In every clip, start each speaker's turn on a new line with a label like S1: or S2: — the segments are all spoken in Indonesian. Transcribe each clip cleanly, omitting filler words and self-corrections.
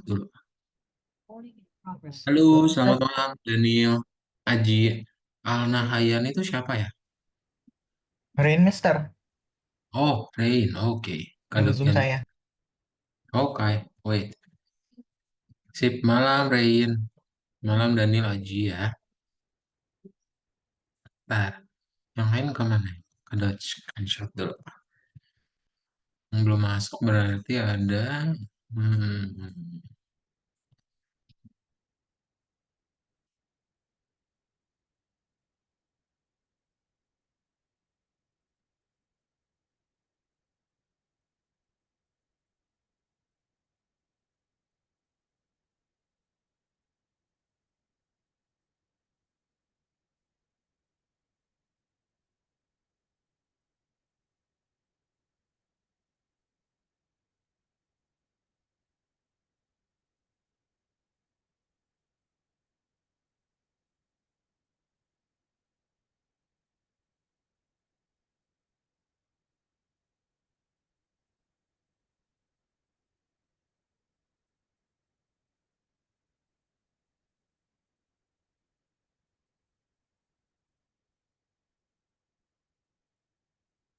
S1: dulu. Halo,
S2: Halo,
S1: selamat
S2: Seth.
S1: malam Daniel, Aji, Alnahayan itu siapa ya?
S2: Rain Mister,
S1: Oh, Rain, oke.
S2: nama Zoom
S1: Gantian.
S2: saya.
S1: Oke, wait. Sip, malam Rain. Malam Daniel Aji ya. Ntar, yang lain kemana? Ke Dutch Screenshot dulu. Yang belum masuk berarti ada... Hmm,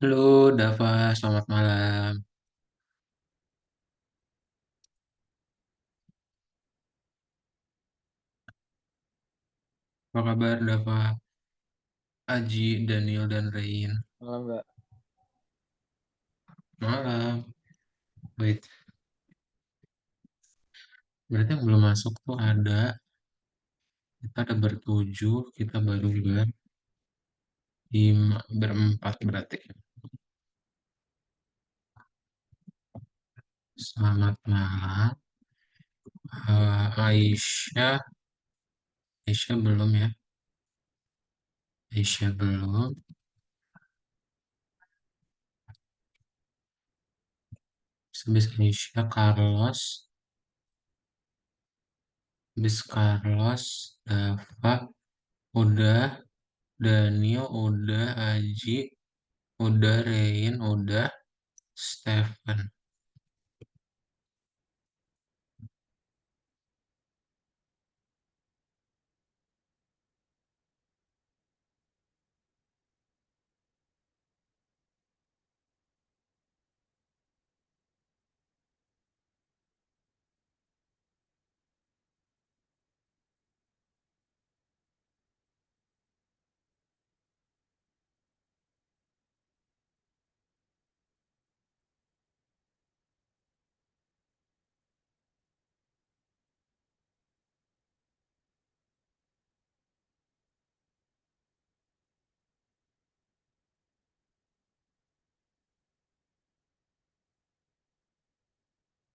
S1: Halo, Dava, selamat malam. Apa kabar Dava, Aji, Daniel, dan Rain?
S2: Malam, Mbak.
S1: Malam. Wait, berarti yang belum masuk tuh ada... Kita ada bertujuh, kita baru berempat berarti. Selamat malam. Aisyah, Aisyah belum ya? Aisyah belum. Habis Aisyah, Carlos, habis Carlos, Dava, udah, Daniel, udah, Aji, udah, Rein, udah, Stephen.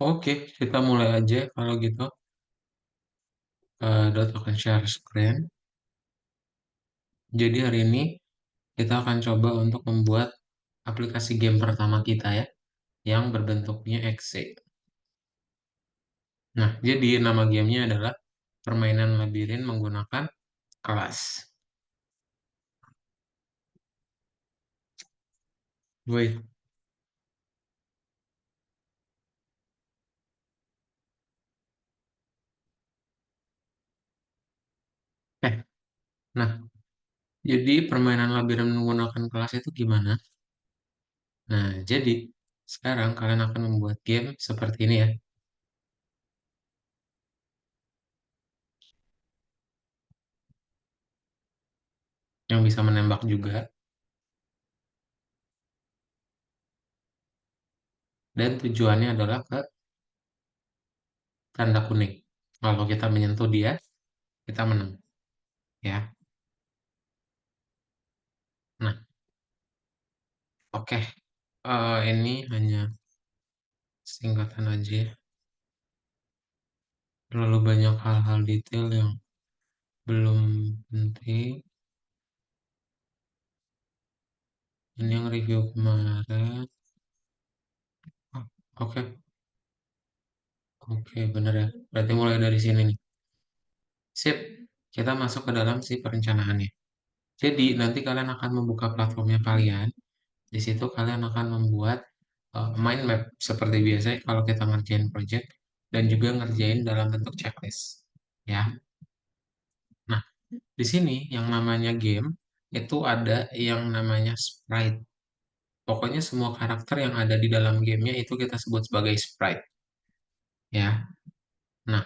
S1: Oke, kita mulai aja kalau gitu. Dot akan share screen. Jadi hari ini kita akan coba untuk membuat aplikasi game pertama kita ya, yang berbentuknya exe. Nah, jadi nama gamenya adalah permainan labirin menggunakan kelas. Wait, eh, nah, jadi permainan labirin menggunakan kelas itu gimana? Nah, jadi sekarang kalian akan membuat game seperti ini ya, yang bisa menembak juga, dan tujuannya adalah ke tanda kuning. Kalau kita menyentuh dia, kita menang, ya. Nah, oke, ini hanya singkatan aja ya. Terlalu banyak hal-hal detail yang belum penting. Ini yang review kemarin. Oh, oke, oke, bener ya. Berarti mulai dari sini nih. Sip, kita masuk ke dalam si perencanaannya. Jadi, nanti kalian akan membuka platformnya kalian. Di situ kalian akan membuat mind map seperti biasa kalau kita ngerjain project. dan juga ngerjain dalam bentuk checklist. Ya. Nah, di sini yang namanya game itu ada yang namanya sprite. Pokoknya semua karakter yang ada di dalam gamenya itu kita sebut sebagai sprite. Ya. Nah,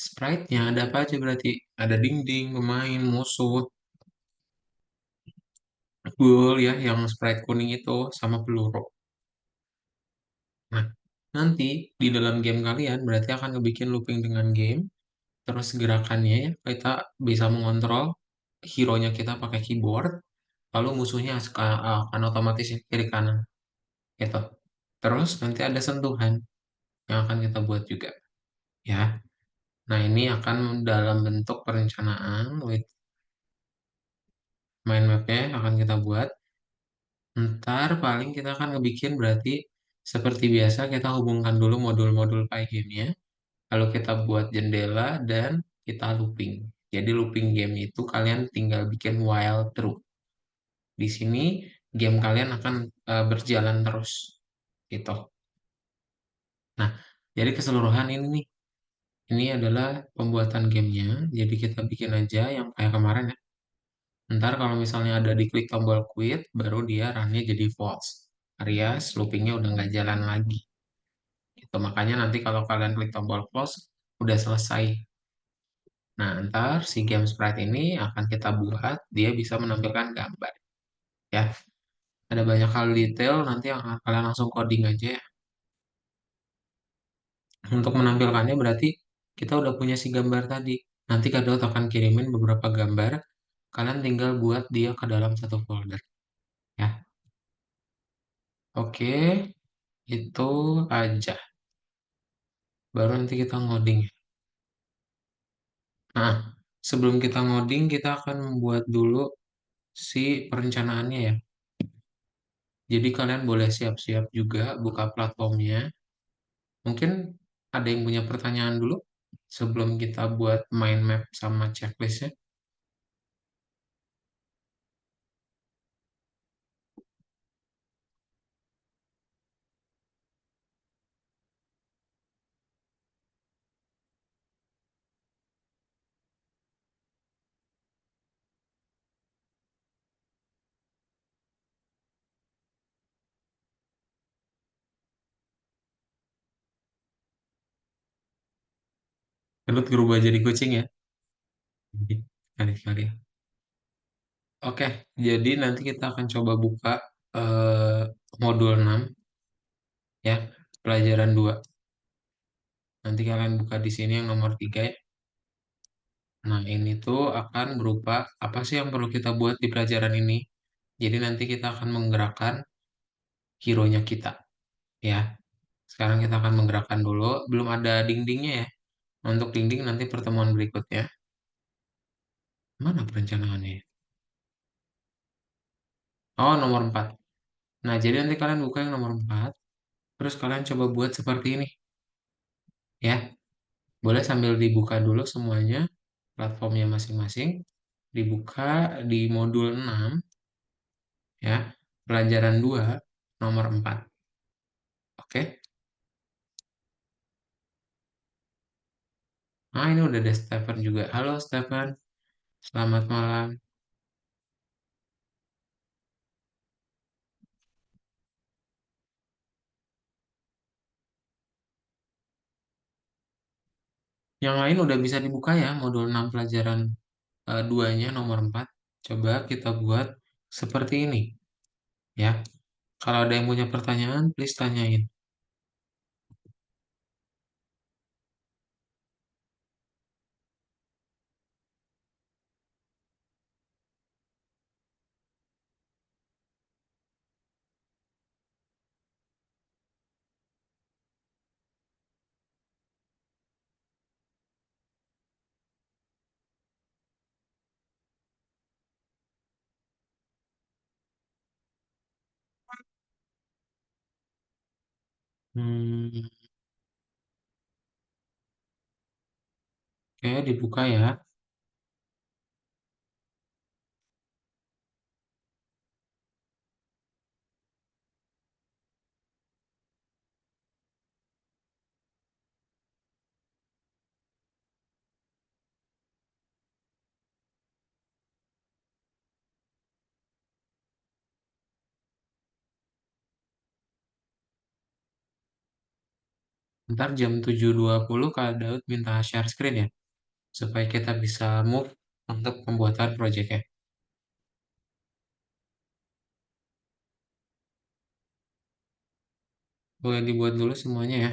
S1: sprite-nya ada apa aja berarti? Ada dinding, pemain, musuh, goal ya, yang sprite kuning itu sama peluru. Nah, nanti di dalam game kalian berarti akan ngebikin looping dengan game, terus gerakannya ya, kita bisa mengontrol hero-nya kita pakai keyboard, lalu musuhnya akan otomatis kiri kanan gitu. Terus nanti ada sentuhan yang akan kita buat juga ya. Nah, ini akan dalam bentuk perencanaan with mind map-nya akan kita buat. Ntar paling kita akan ngebikin berarti seperti biasa kita hubungkan dulu modul-modul PyGame-nya. Lalu kita buat jendela dan kita looping. Jadi looping game itu kalian tinggal bikin while true. Di sini game kalian akan berjalan terus gitu. Nah, jadi keseluruhan ini nih, ini adalah pembuatan gamenya. Jadi kita bikin aja yang kayak kemarin ya. Ntar kalau misalnya ada diklik tombol quit, baru dia runnya jadi false. Alias loopingnya udah nggak jalan lagi. Gitu. Makanya nanti kalau kalian klik tombol close, udah selesai. Nah, ntar si game sprite ini akan kita buat, dia bisa menampilkan gambar. Ya, ada banyak hal detail, nanti kalian langsung coding aja ya. Untuk menampilkannya berarti kita udah punya si gambar tadi. Nanti Kadot akan kirimin beberapa gambar, kalian tinggal buat dia ke dalam satu folder. Ya, oke, itu aja. Baru nanti kita ngoding. Nah, sebelum kita ngoding, kita akan membuat dulu si perencanaannya ya. Jadi kalian boleh siap-siap juga buka platformnya. Mungkin ada yang punya pertanyaan dulu sebelum kita buat mind map sama checklistnya. Kedut berubah jadi kucing ya. Kali-kali. Oke, jadi nanti kita akan coba buka eh, modul 6 ya, pelajaran 2. Nanti kalian buka di sini yang nomor 3 ya. Nah, ini tuh akan berupa apa sih yang perlu kita buat di pelajaran ini. Jadi nanti kita akan menggerakkan hero-nya kita ya. Sekarang kita akan menggerakkan dulu, belum ada dindingnya ya. Untuk dinding nanti pertemuan berikutnya. Mana perencanaannya? Oh, nomor 4. Nah, jadi nanti kalian buka yang nomor 4. Terus kalian coba buat seperti ini. Ya, boleh sambil dibuka dulu semuanya. Platformnya masing-masing. Dibuka di modul 6. Ya, pelajaran 2, nomor 4. Oke. Nah, ini udah ada Stephen juga. Halo, Stephen. Selamat malam. Yang lain udah bisa dibuka ya, modul 6 pelajaran 2-nya nomor 4. Coba kita buat seperti ini. Ya, kalau ada yang punya pertanyaan, please tanyain. Hmm, oke, dibuka ya. Ntar jam 7.20 Kak Daud minta share screen ya, supaya kita bisa move untuk pembuatan projectnya. Boleh dibuat dulu semuanya ya.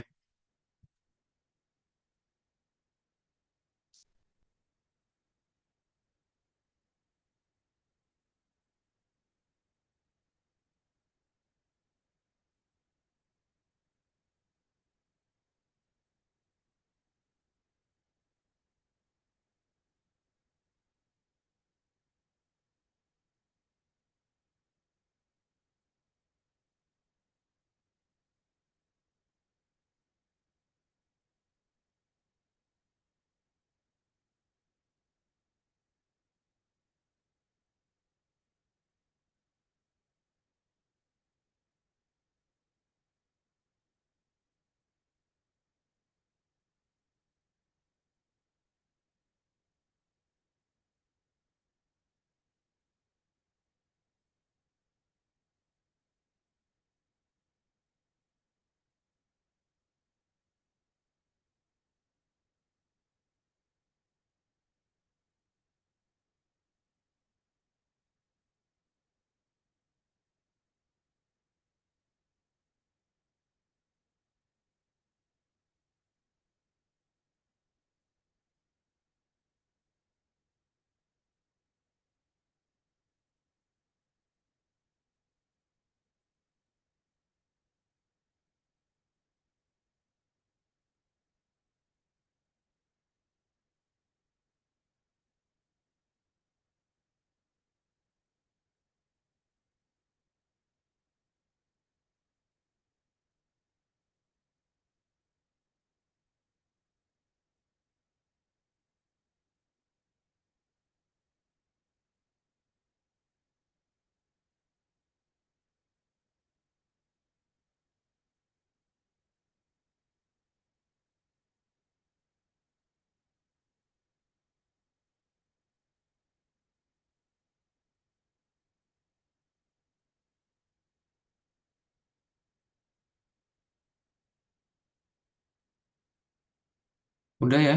S1: Udah ya.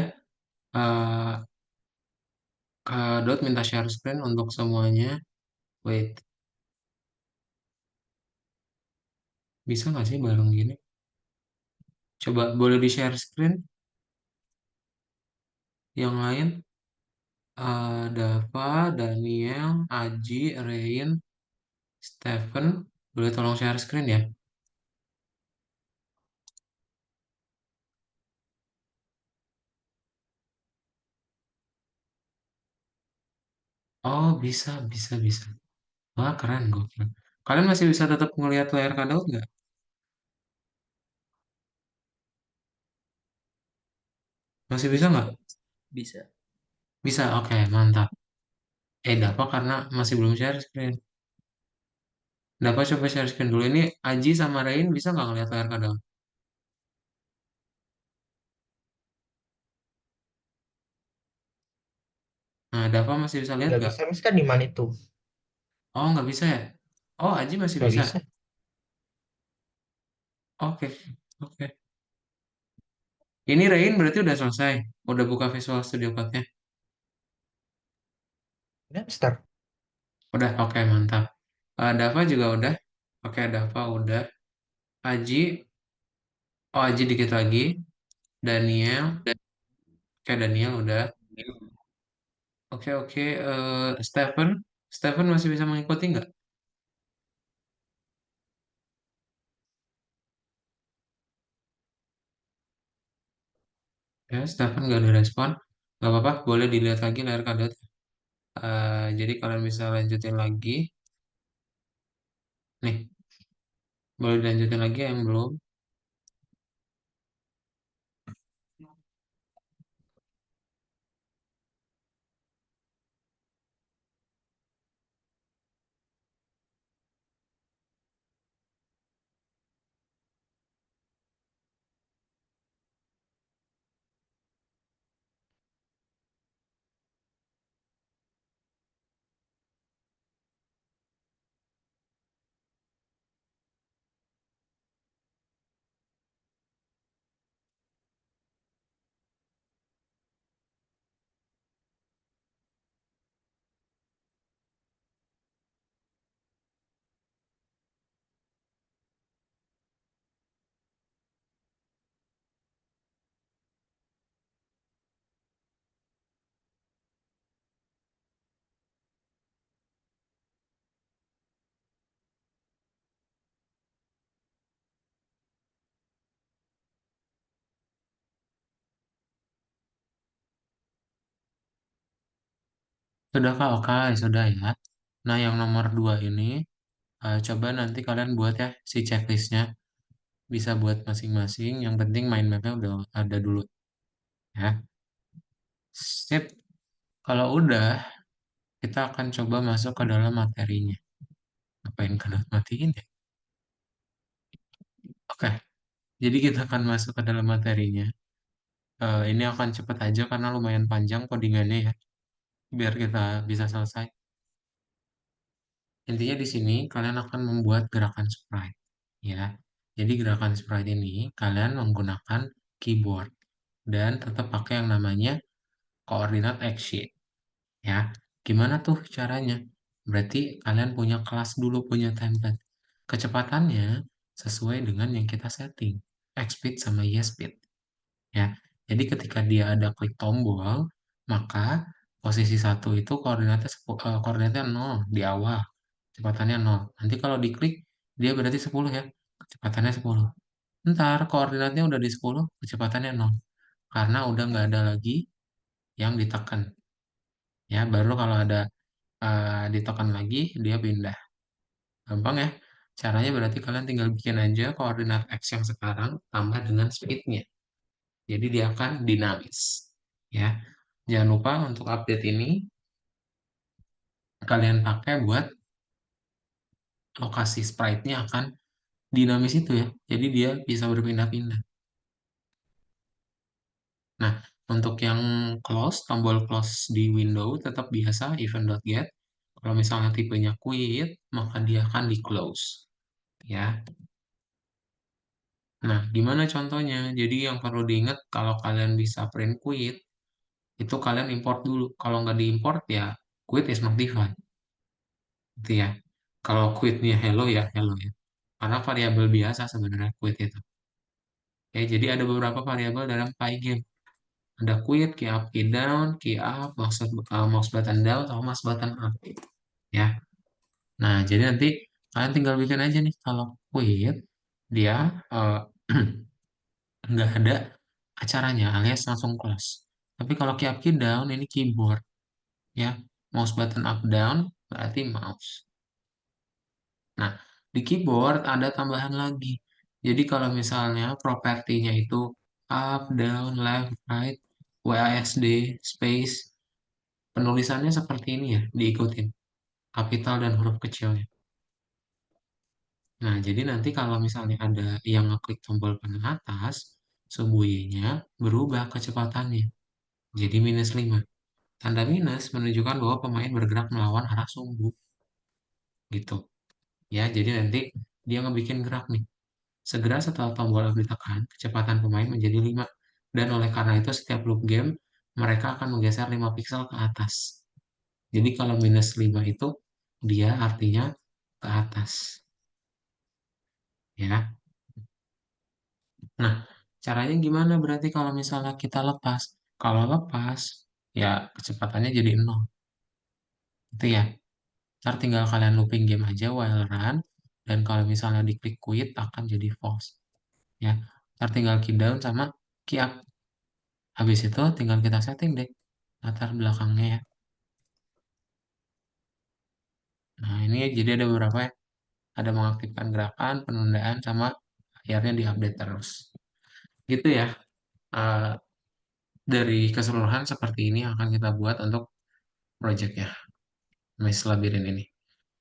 S1: Eh Kak Daud minta share screen untuk semuanya. Wait, bisa nggak sih bareng gini? Coba boleh di share screen yang lain. Dava, Daniel, Aji, Rain, Stephen. Boleh tolong share screen ya? Oh, bisa, bisa, bisa. Wah, keren, gokil. Kalian masih bisa tetap ngelihat layar Kak Daud nggak? Masih bisa
S2: Bisa,
S1: nggak?
S2: bisa.
S1: Bisa, oke, mantap. Dava karena masih belum share screen. Dava coba share screen dulu. Ini Aji sama Rain bisa nggak ngelihat layar Kak Daud? Nah, Dava masih bisa lihat
S2: Nggak
S1: nggak?
S2: bisa, Miss, kan di mana itu?
S1: Oh, nggak bisa ya? Oh, Aji masih
S2: Nggak
S1: bisa.
S2: bisa.
S1: Oke, oke. Ini Rain berarti udah selesai. Udah buka Visual Studio Code-nya.
S2: Udah, Mister.
S1: Udah, oke, mantap. Dava juga udah. Oke, Dava udah. Aji, oh Aji dikit lagi. Daniel, oke Daniel udah. Oke, oke. Stephen, Stephen masih bisa mengikuti nggak? Ya, Stephen nggak ada respon. Nggak apa-apa, boleh dilihat lagi layar kadet. Jadi kalian bisa lanjutin lagi. Nih, boleh dilanjutin lagi yang belum. Sudah Kak, oke, sudah ya. Nah, yang nomor dua ini, coba nanti kalian buat ya si checklistnya. Bisa buat masing-masing. Yang penting mind mapnya udah ada dulu ya. Sip. Kalau udah, kita akan coba masuk ke dalam materinya. Ngapain kena matiin ya? Oke, jadi kita akan masuk ke dalam materinya. Ini akan cepet aja karena lumayan panjang codingannya ya. Biar kita bisa selesai. Intinya di sini kalian akan membuat gerakan sprite. Ya, jadi gerakan sprite ini kalian menggunakan keyboard dan tetap pakai yang namanya koordinat X-sheet. Ya, gimana tuh caranya? Berarti kalian punya kelas dulu, punya template. Kecepatannya sesuai dengan yang kita setting. X-speed sama Y-speed. Ya, jadi ketika dia ada klik tombol, maka posisi satu itu koordinatnya 0 di awal. Kecepatannya 0. Nanti kalau diklik, dia berarti 10 ya. Kecepatannya 10. Ntar koordinatnya udah di 10, kecepatannya 0. Karena udah nggak ada lagi yang ditekan. Ya, baru kalau ada ditekan lagi, dia pindah. Gampang ya. Caranya berarti kalian tinggal bikin aja koordinat X yang sekarang tambah dengan speednya. Jadi dia akan dinamis. Ya. Jangan lupa untuk update ini kalian pakai buat lokasi sprite-nya akan dinamis itu ya. Jadi dia bisa berpindah-pindah. Nah, untuk yang close, tombol close di window tetap biasa event.get. Kalau misalnya tipenya quit, maka dia akan di close. Ya. Nah, gimana contohnya? Jadi yang perlu diingat kalau kalian bisa print quit, itu kalian import dulu. Kalau nggak diimport ya quit is not defined. Gitu ya. Kalau quitnya hello ya hello ya. Karena variabel biasa sebenarnya quit itu. Ya, jadi ada beberapa variabel dalam Pygame. Ada quit, key up, key down, key up, mouse button down, sama mouse button up. Ya. Nah, jadi nanti kalian tinggal bikin aja nih. Kalau quit, dia eh, nggak ada acaranya alias langsung close. Tapi kalau key up key down ini keyboard ya. Mouse button up down berarti mouse. Nah, di keyboard ada tambahan lagi. Jadi kalau misalnya propertinya itu up, down, left, right, WASD, space, penulisannya seperti ini ya, diikutin. Kapital dan huruf kecilnya. Nah, jadi nanti kalau misalnya ada yang ngeklik tombol panel atas, sumbu Y-nya berubah kecepatannya. Jadi -5. Tanda minus menunjukkan bahwa pemain bergerak melawan arah sumbu. Gitu. Ya, jadi nanti dia ngebikin gerak nih. Segera setelah tombol up ditekan, kecepatan pemain menjadi 5. Dan oleh karena itu setiap loop game, mereka akan menggeser 5 piksel ke atas. Jadi kalau -5 itu, dia artinya ke atas. Ya. Nah, caranya gimana berarti kalau misalnya kita lepas? Kalau lepas, ya kecepatannya jadi 0. Itu ya. Ntar tinggal kalian looping game aja while run. Dan kalau misalnya diklik quit akan jadi false. Ya. Ntar tinggal key down sama key up. Habis itu tinggal kita setting deh latar belakangnya ya. Nah ini jadi ada beberapa ya. Ada mengaktifkan gerakan, penundaan, sama akhirnya diupdate terus. Gitu ya. Eh, dari keseluruhan seperti ini akan kita buat untuk projectnya. Maze Labyrinth ini.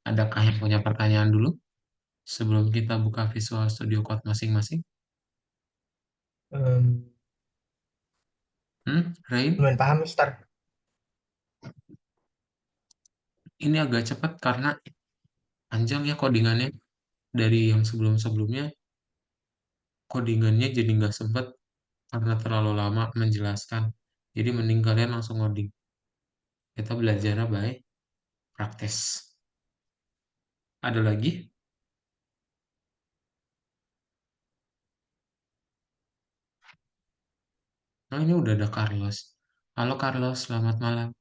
S1: Adakah yang punya pertanyaan dulu sebelum kita buka Visual Studio Code masing-masing?
S2: Em,
S1: Rain?
S2: Lumayan paham, Mister.
S1: Ini agak cepat karena panjang ya codingannya. Dari yang sebelum-sebelumnya, codingannya jadi nggak sempet karena terlalu lama menjelaskan. Jadi mending kalian langsung ngoding. Kita belajarnya baik, praktis. Ada lagi? Nah ini udah ada Carlos. Halo Carlos, selamat malam.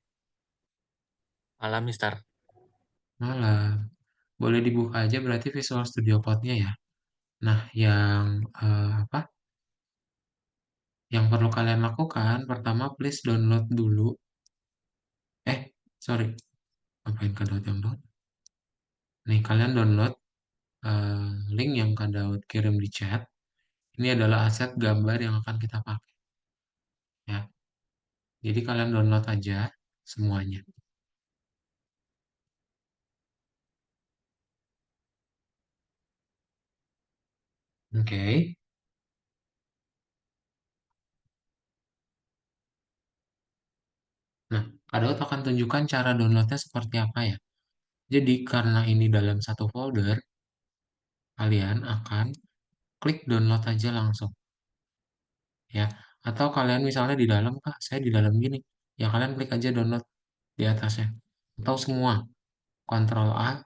S2: Malam, Mister.
S1: Malam. Boleh dibuka aja berarti Visual Studio Code-nya ya. Nah, yang apa? Yang perlu kalian lakukan, pertama please download dulu. Eh, Sorry, ngapain Kak Daud yang download? Nih, kalian download link yang Kak Daud kirim di chat. Ini adalah aset gambar yang akan kita pakai, ya. Jadi kalian download aja semuanya. Oke. Nah, Kak Daud akan tunjukkan cara downloadnya seperti apa ya. Jadi karena ini dalam satu folder, kalian akan klik download aja langsung, ya. Atau kalian misalnya di dalam, Kak, saya di dalam gini. Ya kalian klik aja download di atasnya. Atau semua, Ctrl A,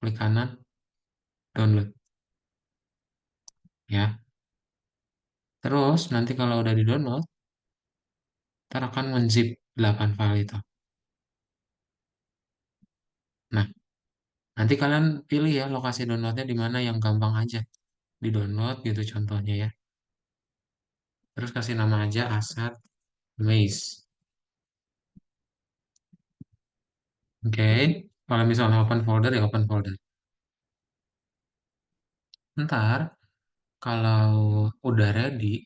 S1: klik kanan, download, ya. Terus nanti kalau udah di download, ntar akan menzip 8 file itu. Nah, nanti kalian pilih ya lokasi downloadnya di mana yang gampang aja di download gitu contohnya ya. Terus kasih nama aja aset Maze. Oke, kalau misalnya open folder ya open folder. Ntar kalau udah ready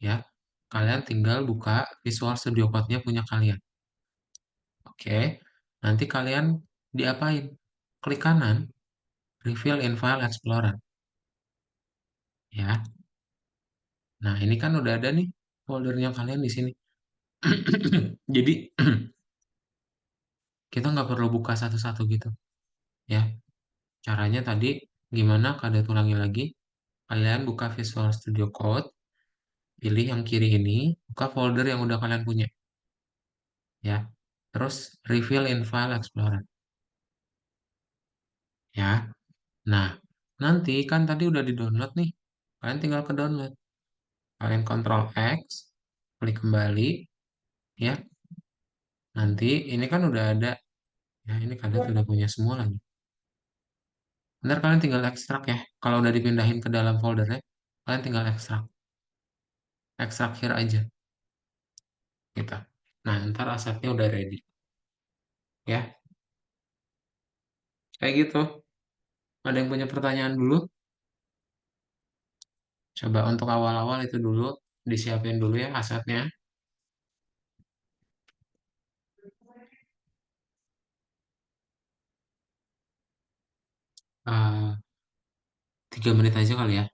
S1: ya, kalian tinggal buka Visual Studio Code-nya punya kalian. Oke, nanti kalian diapain? Klik kanan, Reveal in File Explorer. Ya, nah ini kan udah ada nih foldernya kalian di sini. Jadi kita nggak perlu buka satu-satu gitu, ya. Caranya tadi gimana? Kalian ulangi lagi. Kalian buka Visual Studio Code, pilih yang kiri ini, buka folder yang udah kalian punya, ya. Terus Reveal in File Explorer, ya. Nah, nanti kan tadi udah di-download nih. Kalian tinggal ke download. Kalian Ctrl X, klik kembali, ya. Nanti ini kan udah ada, ya ini kalian sudah punya semua lagi. Ntar kalian tinggal ekstrak ya. Kalau udah dipindahin ke dalam foldernya, kalian tinggal ekstrak. Ekstrak here aja, gitu. Nah, ntar asetnya udah ready, ya. Kayak gitu. Ada yang punya pertanyaan dulu? Coba untuk awal-awal itu dulu, disiapin dulu ya asetnya. 3 menit aja kali ya.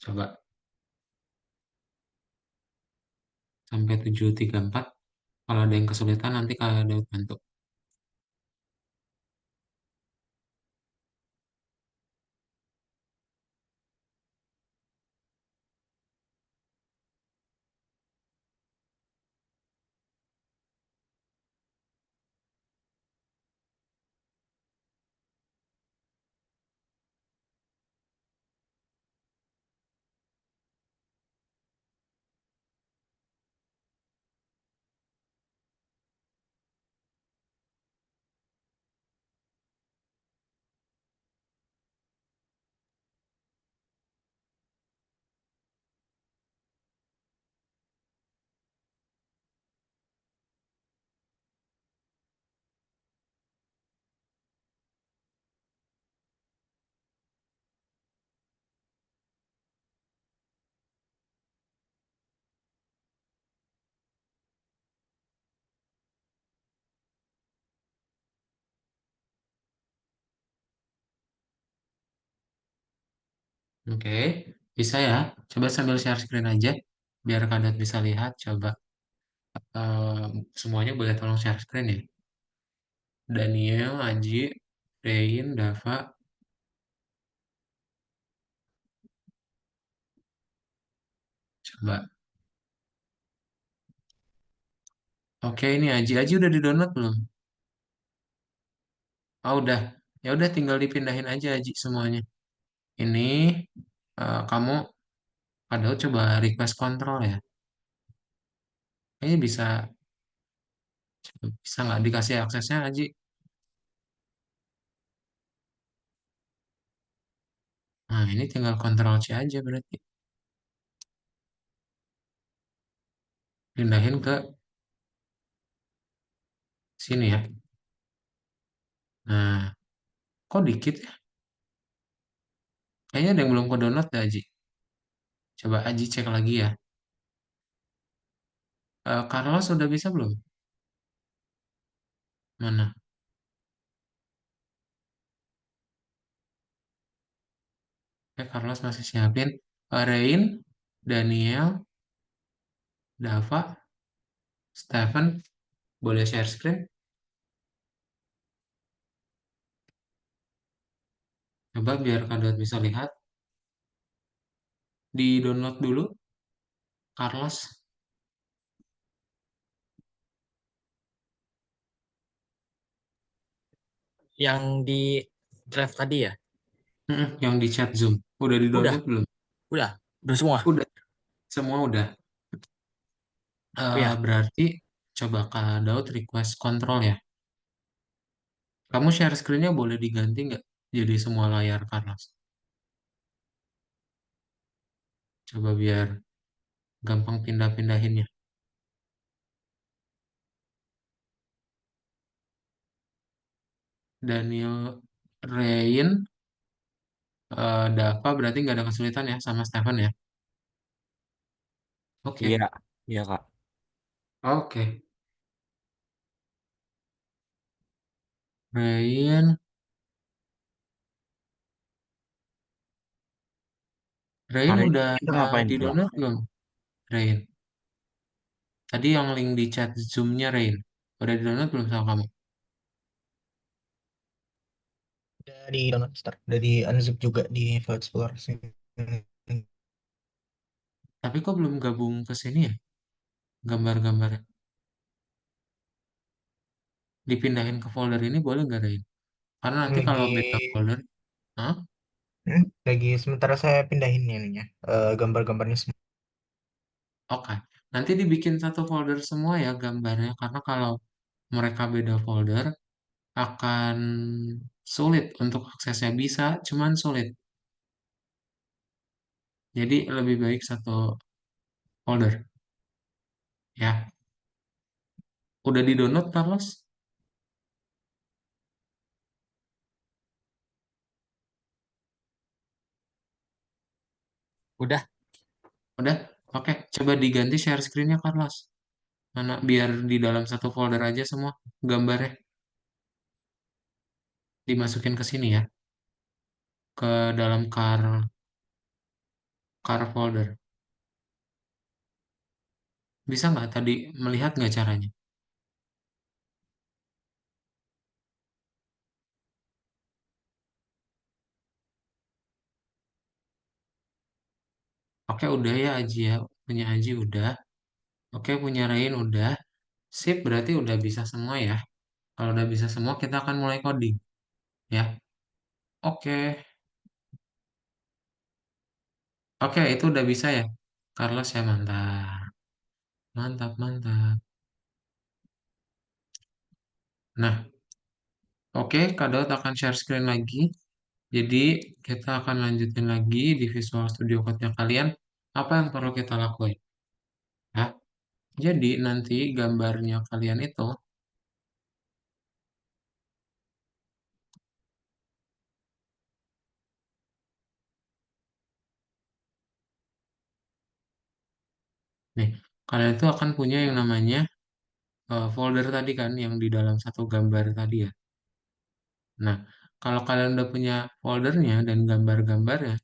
S1: Coba sampai 7.34. Kalau ada yang kesulitan nanti kalau ada bantu. Oke, bisa ya. Coba sambil share screen aja, biar kalian bisa lihat. Coba semuanya boleh tolong share screen ya. Daniel, Aji, Rein, Dava, coba. Oke, ini Aji. Aji udah di-download belum? Oh, udah. Ya udah tinggal dipindahin aja Aji semuanya. Ini kamu padahal coba request control ya. Kayaknya bisa nggak dikasih aksesnya Aji? Nah, ini tinggal Ctrl C aja berarti. Pindahin ke Sini ya. Nah, kok dikit ya? Kayaknya ada yang belum ke download deh, Aji. Coba Aji cek lagi ya. Carlos sudah bisa belum? Mana? Carlos masih siapin. Rain, Daniel, Dava, Stephen, boleh share screen? Coba biar Kak bisa lihat. Di download dulu, Carlos.
S2: Yang di drive tadi ya?
S1: Yang di chat Zoom. Udah di
S2: Udah,
S1: download belum?
S2: udah, udah semua.
S1: Udah, semua udah.
S2: Oh ya,
S1: Berarti coba Kak Daud request kontrol ya. Kamu share screen-nya boleh diganti nggak? Jadi semua layar Carlos. Coba biar gampang pindah-pindahinnya. Daniel, Rain, Dava berarti nggak ada kesulitan ya sama Stephen ya.
S2: iya,
S1: Oke,
S2: iya Kak.
S1: oke. Rain, Rain
S2: Hari ini
S1: udah
S2: kita ngapain
S1: di
S2: tuh Kak?
S1: download belum? Rain. Tadi yang link di chat Zoom-nya Rain. Udah di download belum sama kamu?
S3: Udah di download start, udah di unzip juga di File Explorer sih.
S1: Tapi kok belum gabung ke sini ya? Gambar-gambarnya. Dipindahin ke folder ini boleh nggak Rain? Karena nanti kalau
S3: Lagi
S1: beta folder, hah?
S3: lagi sementara saya pindahin ininya, gambar-gambarnya semua.
S1: Oke. Nanti dibikin satu folder semua ya gambarnya. Karena kalau mereka beda folder, akan sulit untuk aksesnya. Bisa, cuman sulit. Jadi lebih baik satu folder. Ya. Udah di-download, Carlos?
S2: Udah,
S1: Udah? Oke. Coba diganti share screen-nya, Carlos. Mana biar di dalam satu folder aja semua gambarnya dimasukin ke sini ya, ke dalam car folder. Bisa nggak tadi melihat nggak caranya? Oke, udah ya Aji ya. Punya Aji udah. Oke, punya Rain udah. Sip, berarti udah bisa semua ya. Kalau udah bisa semua, kita akan mulai coding ya. Oke. Oke, itu udah bisa ya. Carlos ya mantap. Mantap, mantap. Nah, oke, Kak Daud akan share screen lagi. Jadi, kita akan lanjutin lagi di Visual Studio Code-nya kalian. Apa yang perlu kita lakuin? Ya. Jadi, nanti gambarnya kalian itu, nih, kalian itu akan punya yang namanya folder tadi kan, yang di dalam satu gambar tadi ya. Nah, kalau kalian udah punya foldernya dan gambar-gambarnya,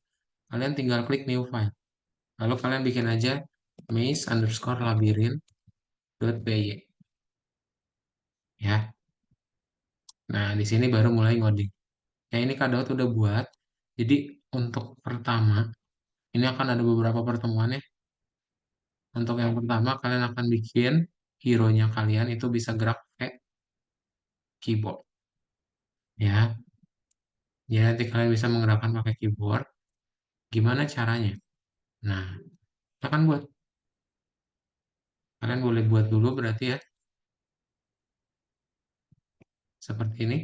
S1: kalian tinggal klik new file. Lalu kalian bikin aja maze_labyrinth.py ya. Nah, di sini baru mulai ngoding. Ya, ini Kak Daud udah buat. Jadi, untuk pertama, ini akan ada beberapa pertemuan ya. Untuk yang pertama, kalian akan bikin hero-nya kalian itu bisa gerak pakai keyboard. Ya, jadi nanti kalian bisa menggerakkan pakai keyboard. Gimana caranya? Nah, kita akan buat. Kalian boleh buat dulu berarti ya, seperti ini.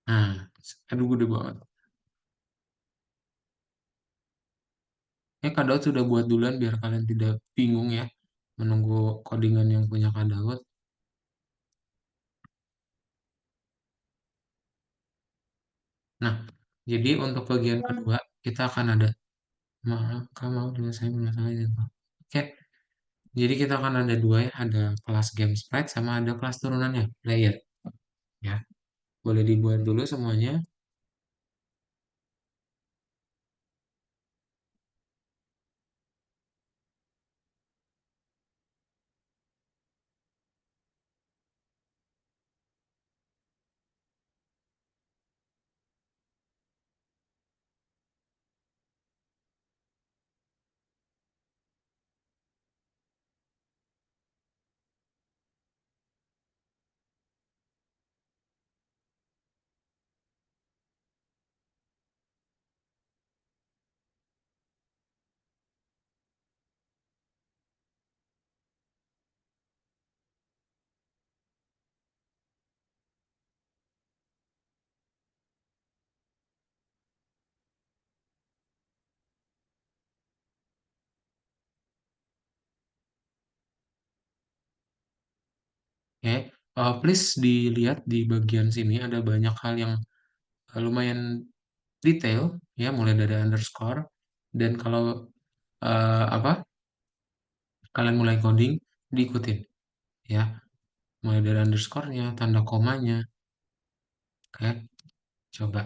S1: Nah, aduh gede banget. Ya, Kak Daud sudah buat duluan biar kalian tidak bingung ya. menunggu codingan yang punya Kak Daud. Nah, jadi untuk bagian kedua kita akan ada maka mau dulu saya masalah itu. Oke, jadi kita akan ada dua ya, ada kelas game sprite sama ada kelas turunannya player ya. Boleh dibuat dulu semuanya. Oke, please dilihat di bagian sini ada banyak hal yang lumayan detail ya, mulai dari underscore dan kalau apa kalian mulai coding diikutin ya, mulai dari underscore-nya, tanda komanya. Oke, coba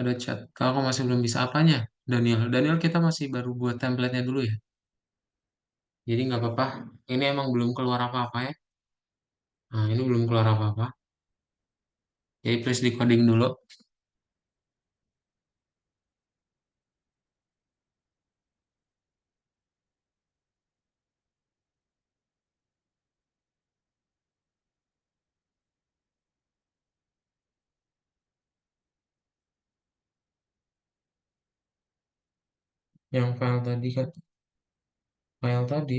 S1: ada chat. Kalau masih belum bisa apanya, Daniel. Daniel kita masih baru buat template-nya dulu ya. Jadi nggak apa-apa. Ini emang belum keluar apa-apa ya. Nah, ini belum keluar apa-apa. Jadi please di coding dulu. Yang file tadi kan, file tadi.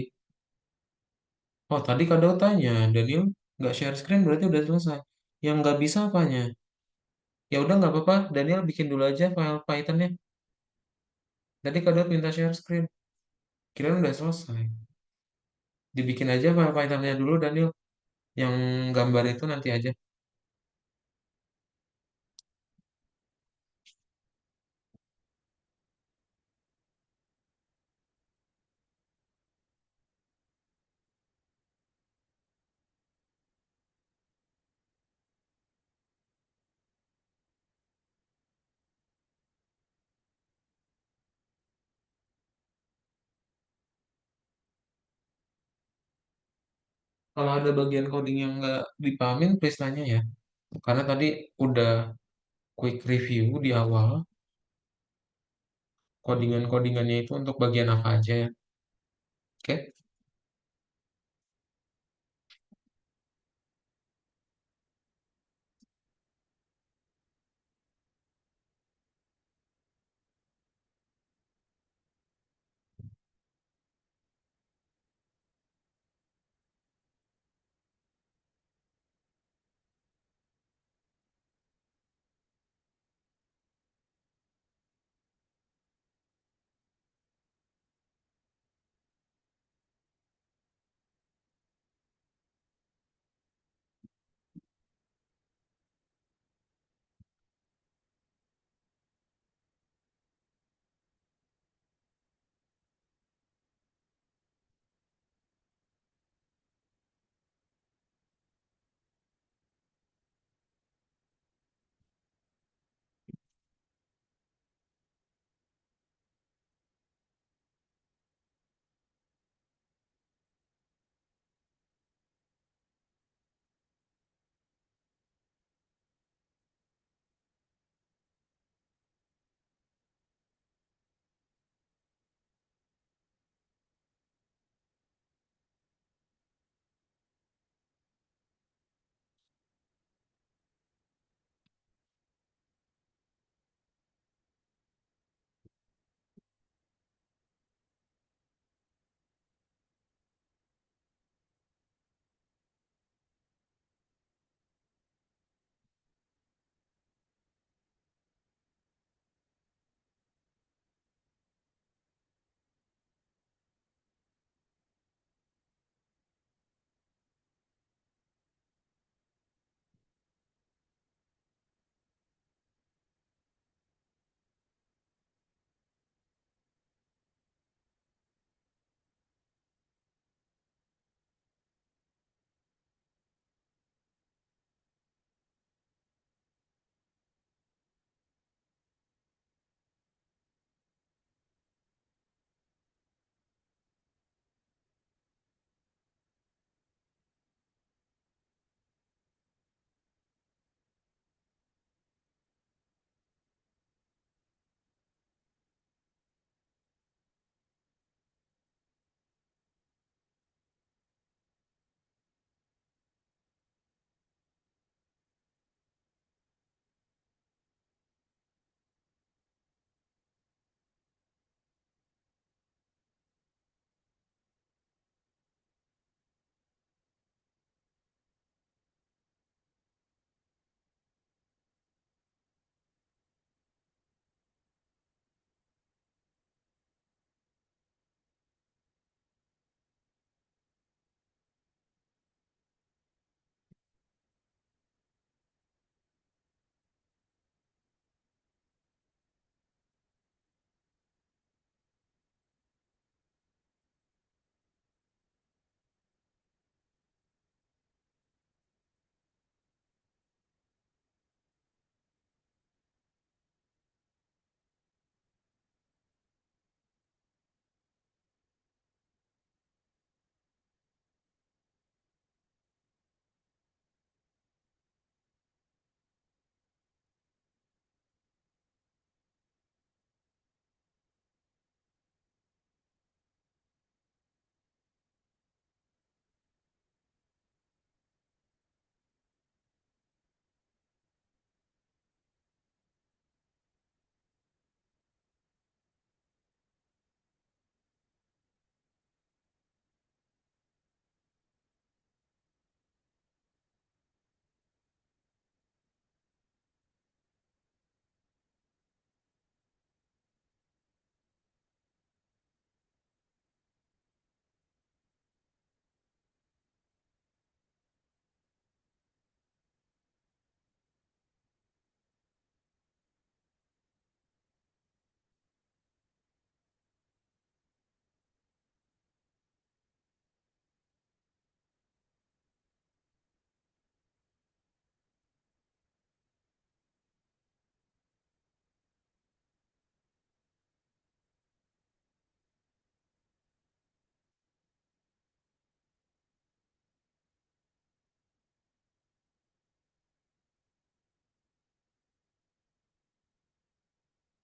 S1: Oh, tadi Kak tanya, Daniel nggak share screen berarti udah selesai. Yang nggak bisa apanya? Ya udah nggak apa-apa, Daniel bikin dulu aja file Python-nya. Tadi Kak minta share screen. Kirain udah selesai. Dibikin aja file Python-nya dulu, Daniel. Yang gambar itu nanti aja. Kalau ada bagian coding yang nggak dipahamin, please tanya ya. Karena tadi udah quick review di awal, codingan-codingannya itu untuk bagian apa aja ya. Oke?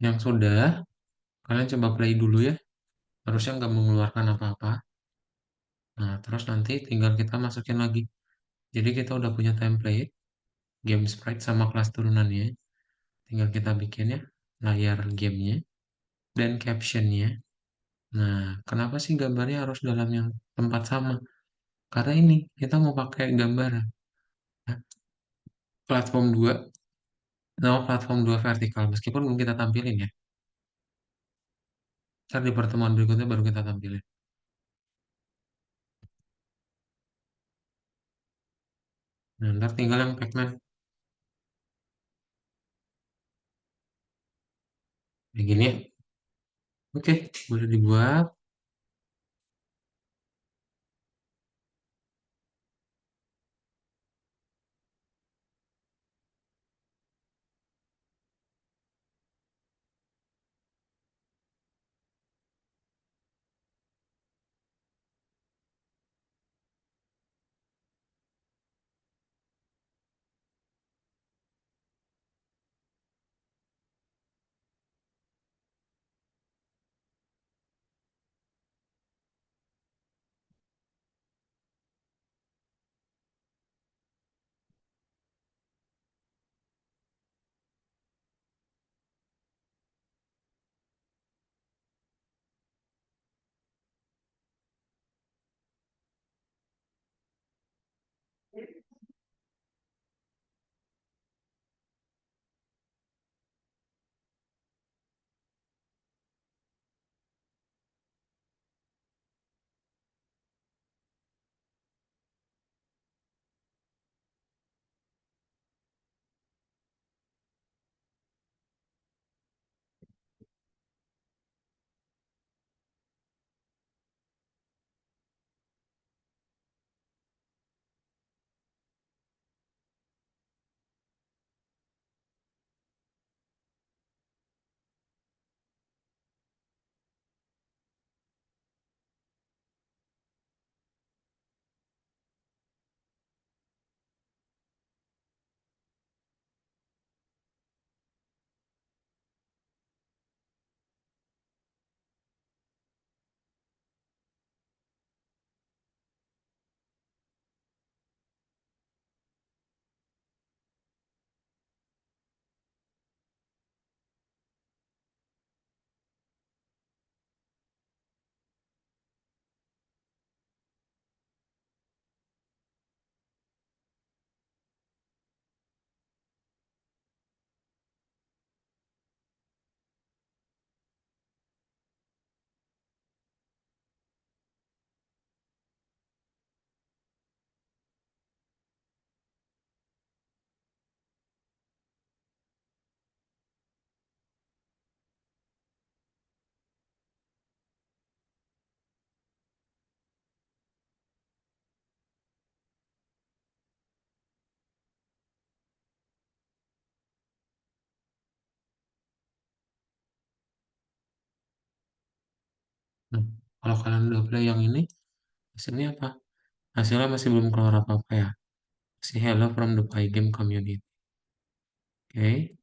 S1: Yang sudah, kalian coba play dulu ya. Harusnya nggak mengeluarkan apa-apa. Nah, terus nanti tinggal kita masukin lagi. Jadi kita udah punya template, game sprite sama kelas turunannya. Tinggal kita bikin ya, layar gamenya dan captionnya. Nah, kenapa sih gambarnya harus dalam yang tempat sama? Karena ini, kita mau pakai gambar nah, platform 2, nama platform 2 vertikal, meskipun belum kita tampilin ya. Ntar di pertemuan berikutnya baru kita tampilin. Nah, ntar tinggal yang Pacman. Kayak gini ya. Oke, boleh dibuat. Nah, kalau kalian udah play yang ini, hasilnya apa? Hasilnya masih belum keluar apa-apa ya. Masih hello from the Pygame community. Oke.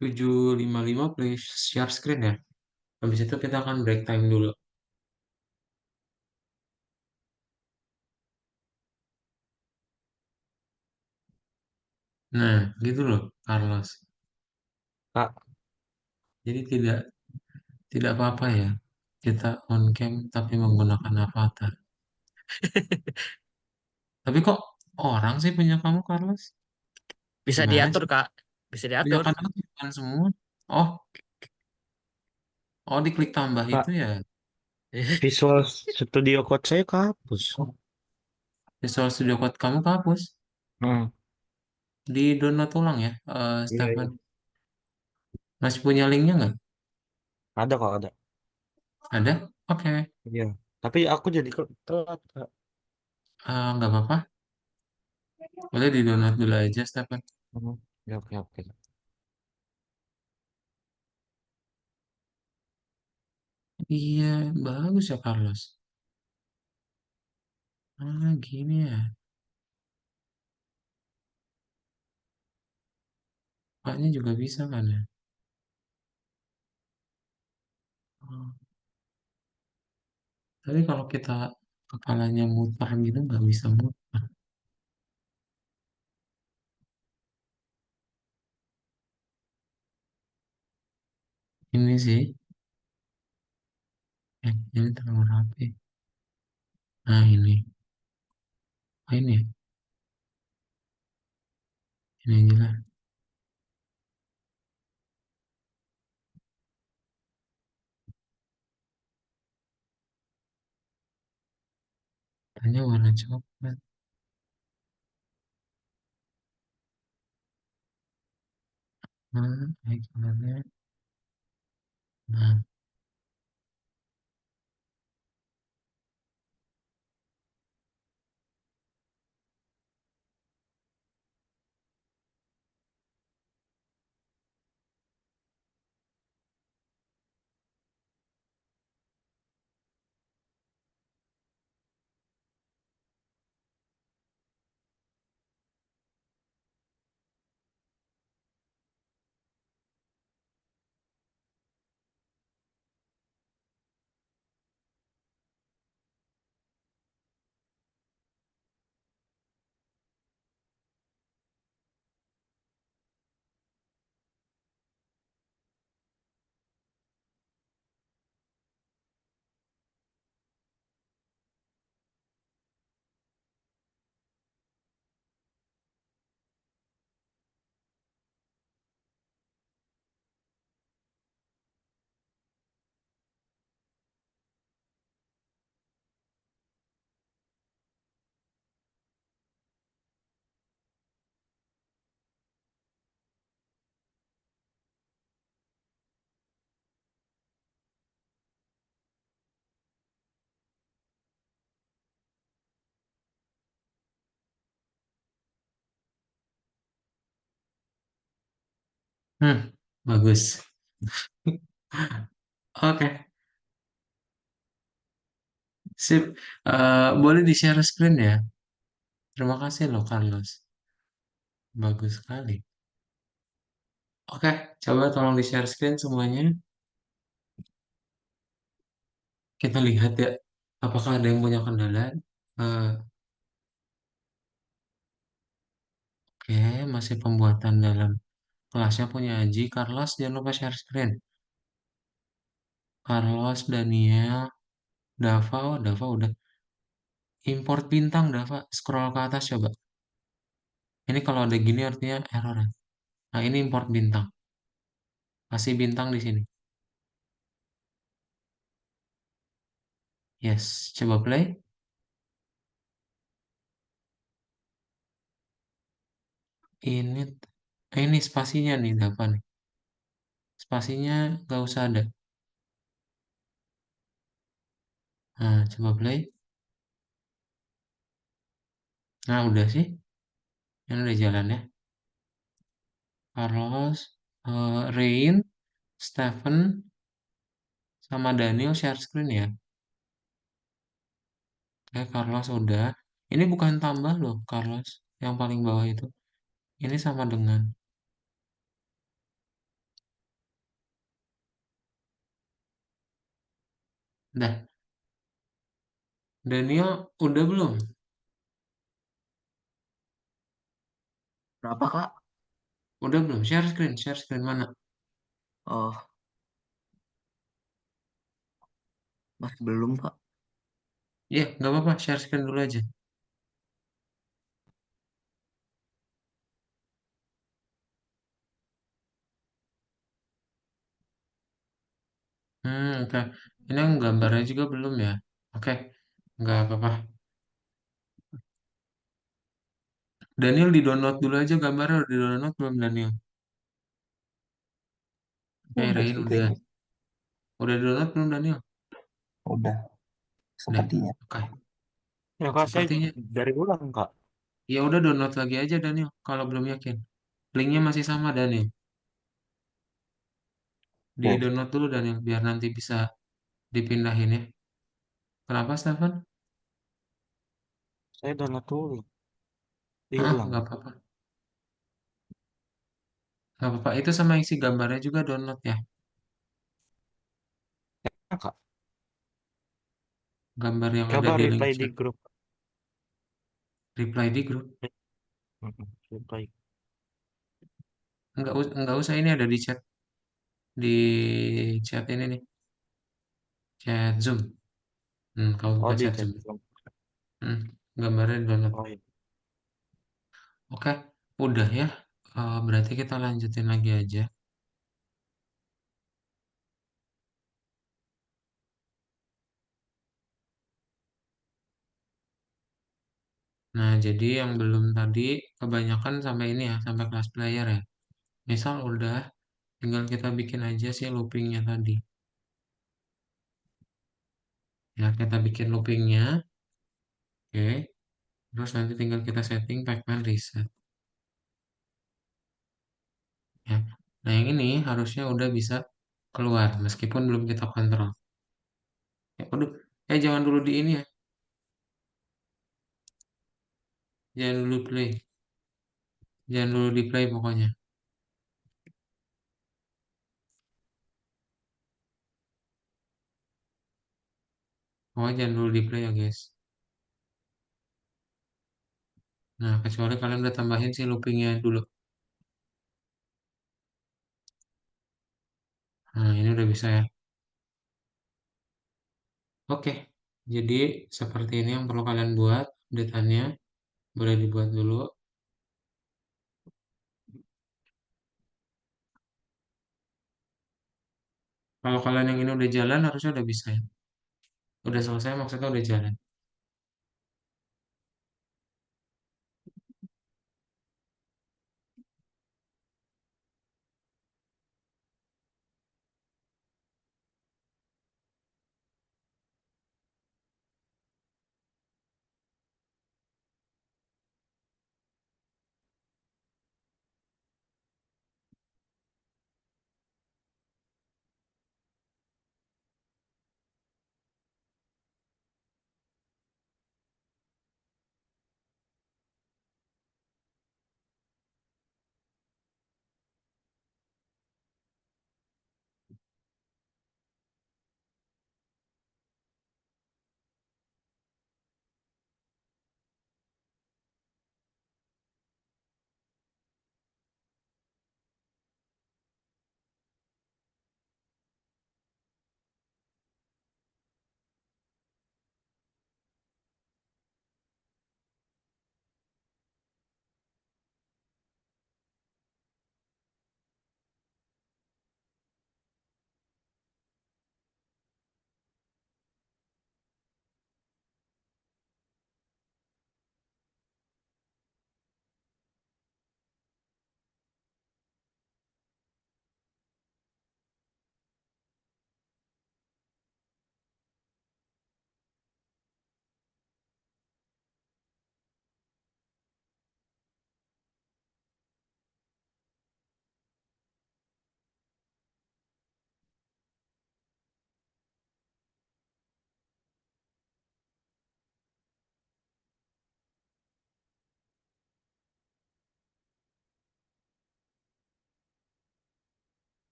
S1: 7.55 play share screen ya. Habis itu kita akan break time dulu. Nah, gitu loh, Carlos.
S2: Kak,
S1: Jadi tidak tidak apa-apa ya. Kita on cam tapi menggunakan avatar. Tapi kok orang sih punya kamu, Carlos?
S2: bisa
S1: Gimana
S2: diatur,
S1: sih?
S2: Kak. Bisa
S1: Punya
S2: diatur.
S1: kan aku bukan semua. Oh, oh diklik tambah itu
S4: Kak,
S1: ya.
S4: Visual Studio Code saya kehapus.
S1: Visual Studio Code kamu kehapus.
S4: Hmm,
S1: Di download ulang ya,
S4: iya,
S1: Stefan.
S4: iya.
S1: Masih punya linknya nggak?
S4: Ada kok, ada.
S1: Ada? Oke.
S4: Iya. Tapi aku jadi telat, Kak.
S1: Nggak apa-apa. Boleh di download dulu aja, Stefan.
S4: Hmm, ya, oke, oke.
S1: Iya, bagus ya, Carlos. Gini ya. Paknya juga bisa kan ya? Oh, tapi kalau kita kepalanya mutar gitu nggak bisa mutar. Ini sih, ini terlalu rapi. Nah ini, ini, ini aja lah. Tanya warna coklat. Nah, ikonnya. Nah, bagus. Oke, sip. Boleh di-share screen ya? Terima kasih loh, Carlos. Bagus sekali. Oke, coba tolong di-share screen semuanya. Kita lihat ya, apakah ada yang punya kendala? Eh, oke, masih pembuatan dalam kelasnya punya Aji. Carlos, jangan lupa share screen. Carlos, Daniel, Dava, oh Dava udah. Import bintang, Dava. Scroll ke atas coba. Ini kalau ada gini artinya error ya. Nah, ini import bintang. Kasih bintang di sini. Yes, coba play. Ini, ini spasinya nih, Dava nih. Spasinya nggak usah ada. Nah, coba play. Nah, udah sih. Ini udah jalan ya. Carlos, Rain, Stephen, sama Daniel share screen ya. Oke, Carlos udah. Ini bukan tambah loh, Carlos. Yang paling bawah itu. Ini sama dengan. Dah, Daniel udah belum?
S2: Berapa, Kak?
S1: Udah belum? Share screen mana?
S2: Oh, masih belum, Kak.
S1: Iya, nggak apa-apa, share screen dulu aja. Oke. Ini yang gambarnya juga belum ya? Oke, nggak apa-apa. Daniel di-download dulu aja gambarnya, udah di-download belum Daniel? Oke,
S5: Udah
S1: Rain
S5: sih
S1: udah.
S5: kayaknya.
S1: Udah di-download belum Daniel?
S5: Udah,
S1: Udah.
S5: sepertinya.
S1: Oke.
S4: Ya kak, saya
S1: Sepertinya.
S4: dari ulang kak.
S1: Ya udah download lagi aja Daniel, kalau belum yakin. Linknya masih sama Daniel.
S5: Oke,
S1: Di-download dulu Daniel, biar nanti bisa dipindahin ya. Kenapa, Stefan?
S4: Saya download dulu.
S1: Ah,
S4: Hilang.
S1: nggak apa-apa. Nggak apa-apa. Itu sama isi gambarnya juga download ya.
S4: Ya, kak.
S1: Gambar yang ada
S4: Coba
S1: di link
S4: reply di
S1: chat.
S4: grup.
S1: Reply di grup.
S4: Reply.
S1: Nggak usah, ini ada di chat. Di chat ini nih. Chat Zoom. Kamu
S4: Oh
S1: buka
S4: di
S1: chat
S4: chat.
S1: Zoom. Gambarnya di download.
S4: Oh iya.
S1: Oke, udah ya. Berarti kita lanjutin lagi aja. Nah, jadi yang belum tadi kebanyakan sampai ini ya, sampai kelas player ya. Misal udah, tinggal kita bikin aja sih loopingnya tadi. Ya, kita bikin loopingnya. Oke. Terus nanti tinggal kita setting pacman reset. Ya. Nah, yang ini harusnya udah bisa keluar meskipun belum kita kontrol. Ya, waduh. Jangan dulu di ini ya. Jangan dulu play. Jangan dulu di play pokoknya. Pokoknya jangan dulu di play ya, guys. Nah, kecuali kalian udah tambahin sih loopingnya dulu. Nah, ini udah bisa ya. Oke. Jadi, seperti ini yang perlu kalian buat. Datanya boleh dibuat dulu. Kalau kalian yang ini udah jalan, harusnya udah bisa ya. Udah selesai, maksudnya udah jalan.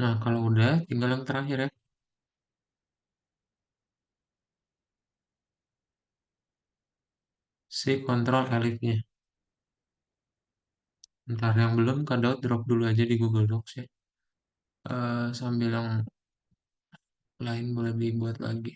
S1: Nah, kalau udah, tinggal yang terakhir ya, si kontrol elifnya. Ntar yang belum ke drop dulu aja di Google Docs ya. Sambil yang lain boleh dibuat lagi.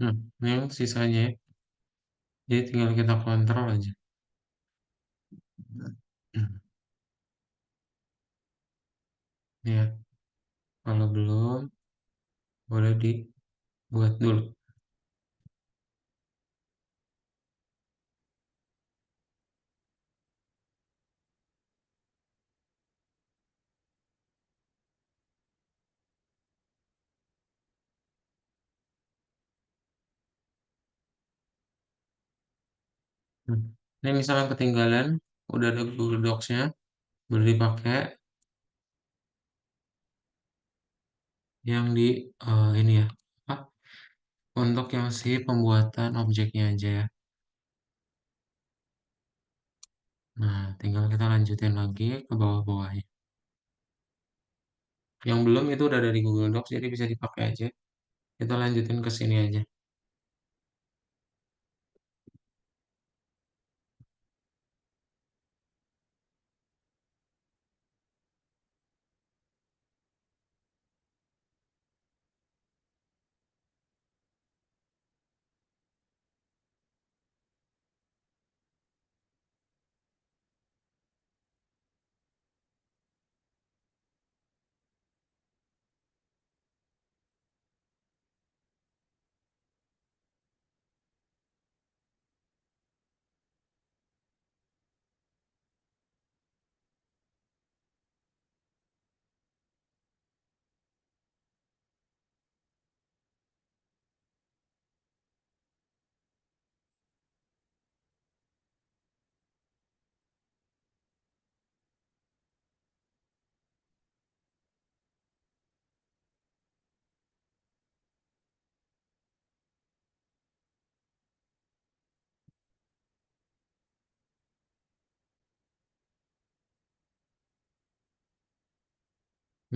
S1: Nah, ini yang sisanya ya. Jadi tinggal kita kontrol aja. Ya, kalau belum, boleh dibuat dulu. Hmm. Ini misalnya ketinggalan, udah ada Google Docs-nya, boleh dipakai yang di ini ya, apa? Untuk yang si pembuatan objeknya aja ya. Nah, tinggal kita lanjutin lagi ke bawah-bawahnya. Yang belum itu udah ada di Google Docs, jadi bisa dipakai aja. Kita lanjutin ke sini aja.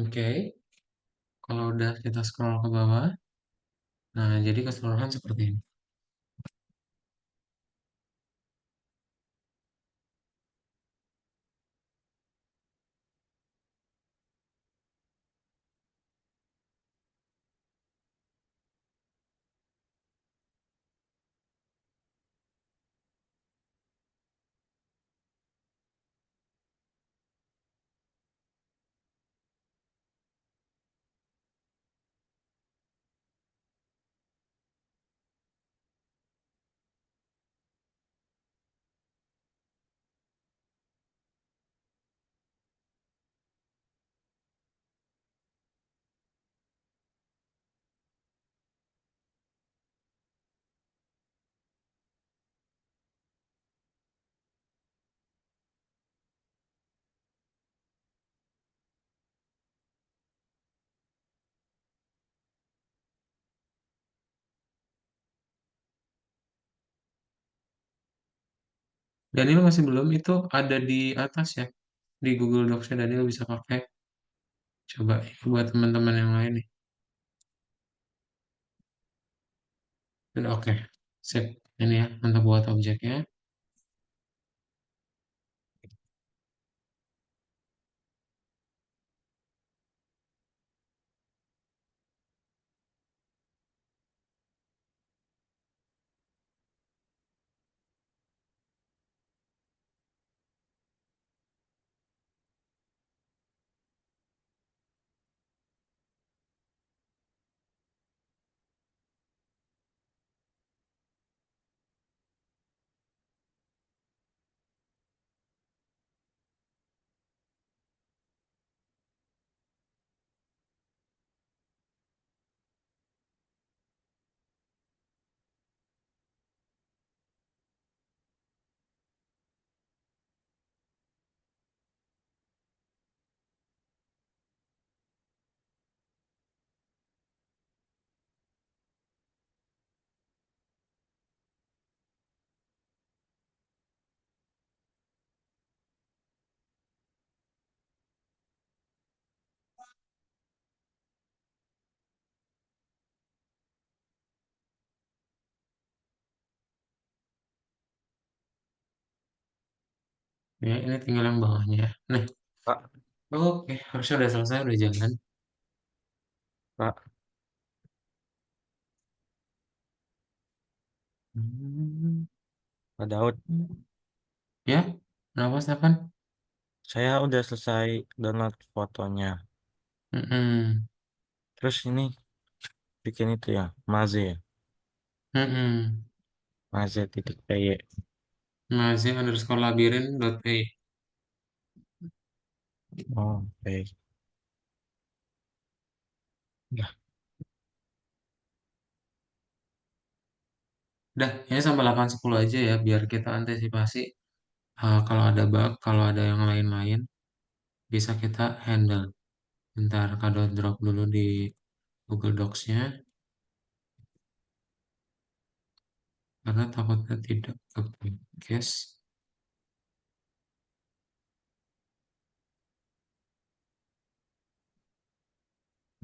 S1: Oke, kalau udah kita scroll ke bawah, nah jadi keseluruhan seperti ini. Daniel masih belum, itu ada di atas ya, di Google Docs-nya Daniel bisa pakai. Coba buat teman-teman yang lain nih. Udah oke, sip. Ini ya untuk buat objeknya. Ya, ini tinggal yang bawahnya. Nah,
S4: Kak,
S1: oke, harusnya udah selesai, udah jalan.
S4: Kak,
S1: Hmm,
S4: Kak Daud,
S1: Ya, kenapa, Stefan?
S4: saya udah selesai download fotonya.
S1: Mm-mm.
S4: Terus ini bikin itu ya, Maze ya,
S1: Mm-mm.
S4: Maze titik PY.
S1: Mazi_labirin.py.
S4: Oh, oke. Ya,
S1: Udah, ini sampai 8.10 aja ya, biar kita antisipasi kalau ada bug, kalau ada yang lain-lain, bisa kita handle. Bentar, kado drop dulu di Google Docs-nya, karena takutnya tidak ke case.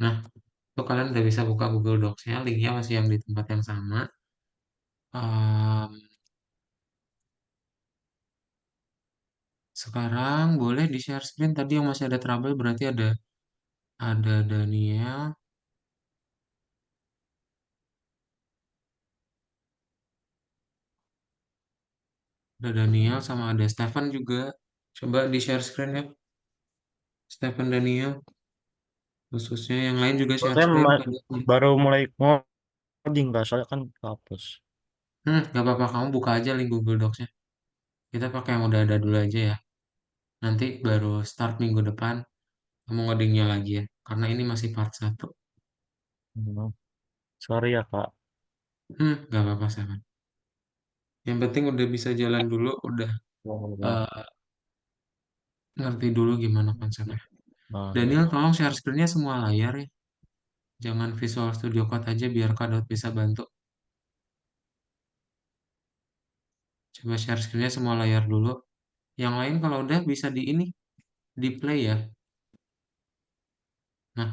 S1: Nah, itu kalian udah bisa buka Google Docs-nya, linknya masih yang di tempat yang sama. Em, Sekarang boleh di share screen. Tadi yang masih ada trouble berarti ada Daniel, sama ada Stefan juga. Coba di share screen ya, Stefan, Daniel, khususnya yang lain juga share
S4: saya
S1: screen pada.
S4: baru mulai ngoding nggak, soalnya kan hapus.
S1: Gak apa-apa, kamu buka aja link Google Docs-nya. Kita pakai yang udah ada dulu aja ya. Nanti baru start minggu depan kamu ngodingnya lagi ya. Karena ini masih part 1.
S4: Hmm, Sorry ya Kak.
S1: Gak apa-apa, Stefan. Yang penting udah bisa jalan dulu, udah
S4: Oh, ya.
S1: eh, ngerti dulu gimana konsepnya.
S4: Oh, ya.
S1: Daniel, tolong share screen-nya semua layar ya. Jangan Visual Studio Code aja biar Kak Daud bisa bantu. Coba share screen-nya semua layar dulu. Yang lain kalau udah bisa di ini, di play ya. Nah,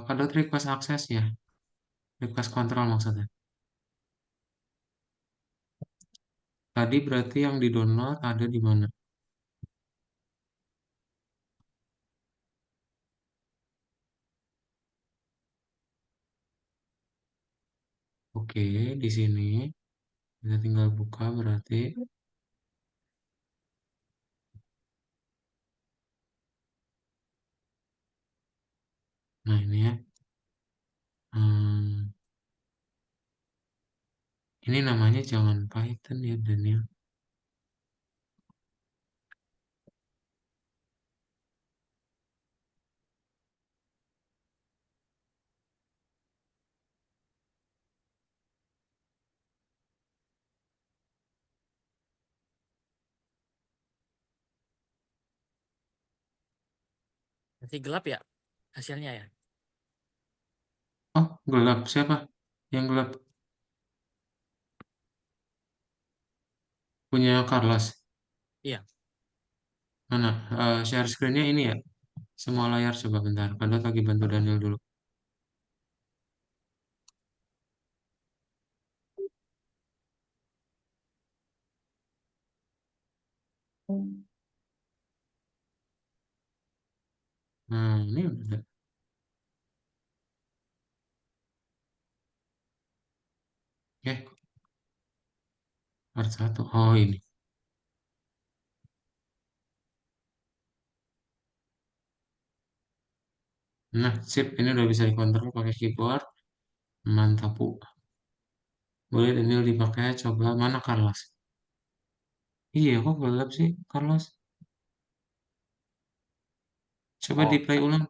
S1: Kak Daud request akses ya. Request kontrol maksudnya. Tadi berarti yang di-download ada di mana? Oke, di sini. Kita tinggal buka berarti. Nah, ini ya. Hmm, ini namanya jangan Python ya, Daniel.
S5: Nanti gelap ya hasilnya ya.
S1: Oh, gelap. Siapa yang gelap? Punya Carlos.
S5: Iya.
S1: Mana? Share screen-nya ini ya. Semua layar coba bentar. Kadang lagi bantu Daniel dulu. Nah, ini udah. Oke, part 1. Oh, ini. Nah, sip. Ini udah bisa dikontrol pakai keyboard. Mantap, Bu. Boleh Daniel dipakai. Coba. Mana Carlos? Iya, kok gelap sih, Carlos? Coba di
S4: Oh,
S1: play ulang.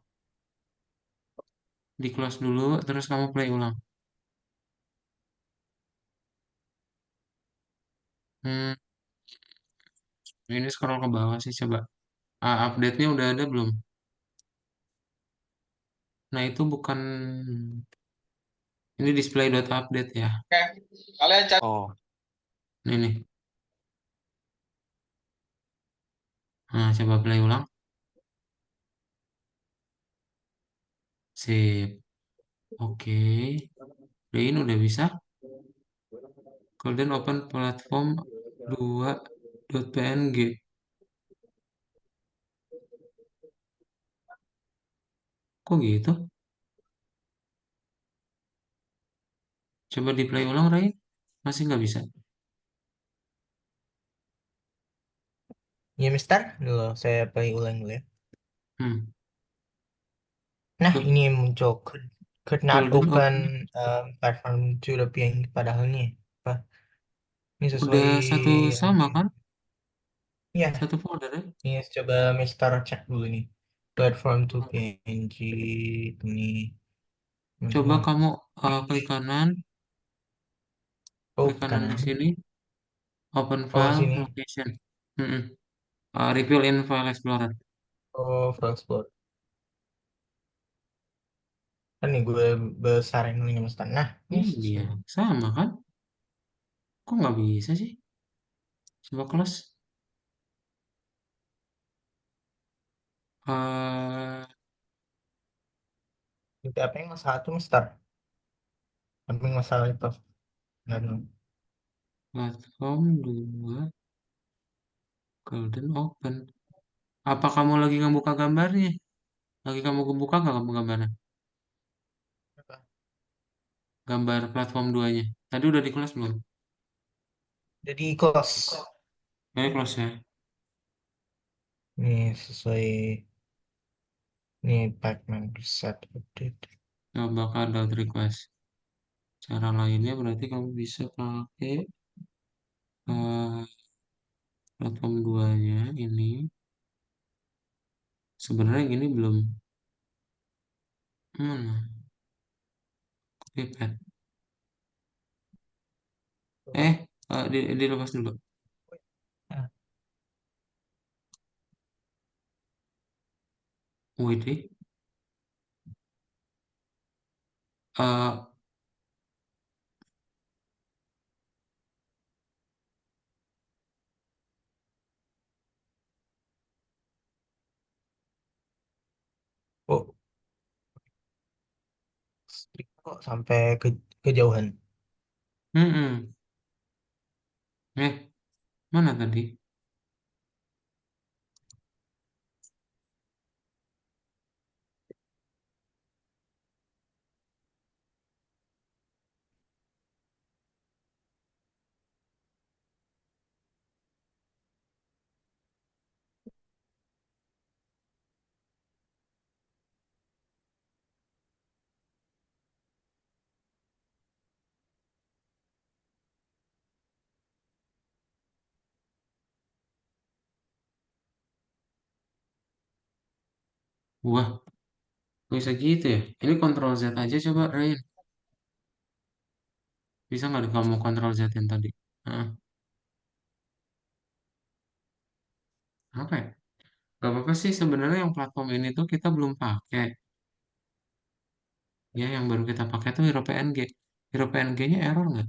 S1: Di close dulu, terus kamu play ulang. Hmm, ini scroll ke bawah sih, coba. Update-nya udah ada belum? Nah, itu bukan. Ini display.update ya.
S4: oh,
S1: Ini nih. Nah, coba play ulang. Sip. Oke. Play-in udah bisa. Golden Open Platform 2.png. Kok gitu? Coba di play ulang, Rai. Masih nggak bisa.
S3: Ya, Mister. Dulu saya play ulang dulu ya.
S1: Hmm.
S3: Nah,
S1: Tuh,
S3: ini yang muncul. Could not
S1: Golden
S3: open
S1: Open.
S3: platform to the PNG. Padahal ini apa? Ini sesuai
S1: Udah satu sama
S3: yang
S1: kan?
S3: ya.
S1: Satu folder ya?
S3: Ini coba Mister cek dulu nih. Platform to PNG ini
S1: Coba
S3: teman-teman.
S1: kamu klik
S3: Ini
S1: kanan,
S3: oh
S1: klik kanan di
S3: kanan.
S1: sini, open
S3: Oh
S1: file,
S3: sini.
S1: location. Mm-mm. Reveal in File Explorer.
S3: Oh Frostboard. Kan nih gue besarin dulu nih Mister. Nah, ini
S1: Iya, sama kan? Kok nggak bisa sih? Coba close. Eh,
S3: Jadi apa yang masalah itu Mister? Apa yang masalah itu? Dan
S1: platform 2 Golden Open. Apa kamu lagi ngebuka gambarnya? Lagi kamu buka nggak kamu gambarnya? Gambar platform 2-nya. Tadi udah di close belum?
S3: jadi close.
S1: Ini close ya.
S3: Ini sesuai ini Pacman preset update.
S1: Coba download request. Cara lainnya berarti kamu bisa pakai eh, platform 2-nya ini. Sebenarnya yang ini belum. Mana? Pipet. Dilepas dulu.
S3: Nah,
S1: Wait deh. Eh,
S3: oh, kok sampai kejauhan.
S1: mm-mm. Mana tadi? Wah, bisa gitu ya? Ini Ctrl Z aja coba, Rain. Bisa nggak kamu Ctrl Z yang tadi? Hah, apa ya? Gak apa-apa sih sebenarnya yang platform ini tuh kita belum pakai. Ya, yang baru kita pakai tuh Hero PNG. Hero PNG-nya error nggak?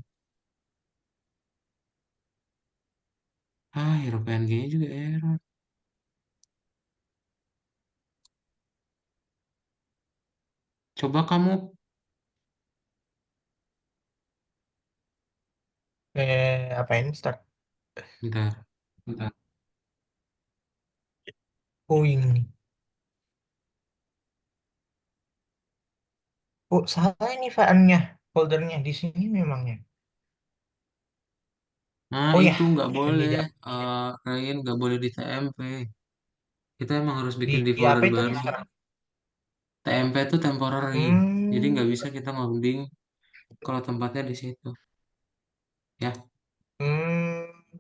S1: Hero PNG-nya juga error. Coba kamu,
S3: Apa ini start?
S1: bentar, bentar.
S3: Oh ini. Oh salah ini filenya, foldernya di sini memangnya.
S1: Nah,
S3: Oh ya,
S1: itu nggak
S3: yang di
S1: boleh.
S3: dap-
S1: Rain nggak boleh di TMP. Kita emang harus bikin di
S3: di apa
S1: folder
S3: itu
S1: baru.
S3: Mister?
S1: TMP itu temporary. Jadi
S3: Hmm,
S1: nggak bisa kita ngoding kalau tempatnya di situ. Ya,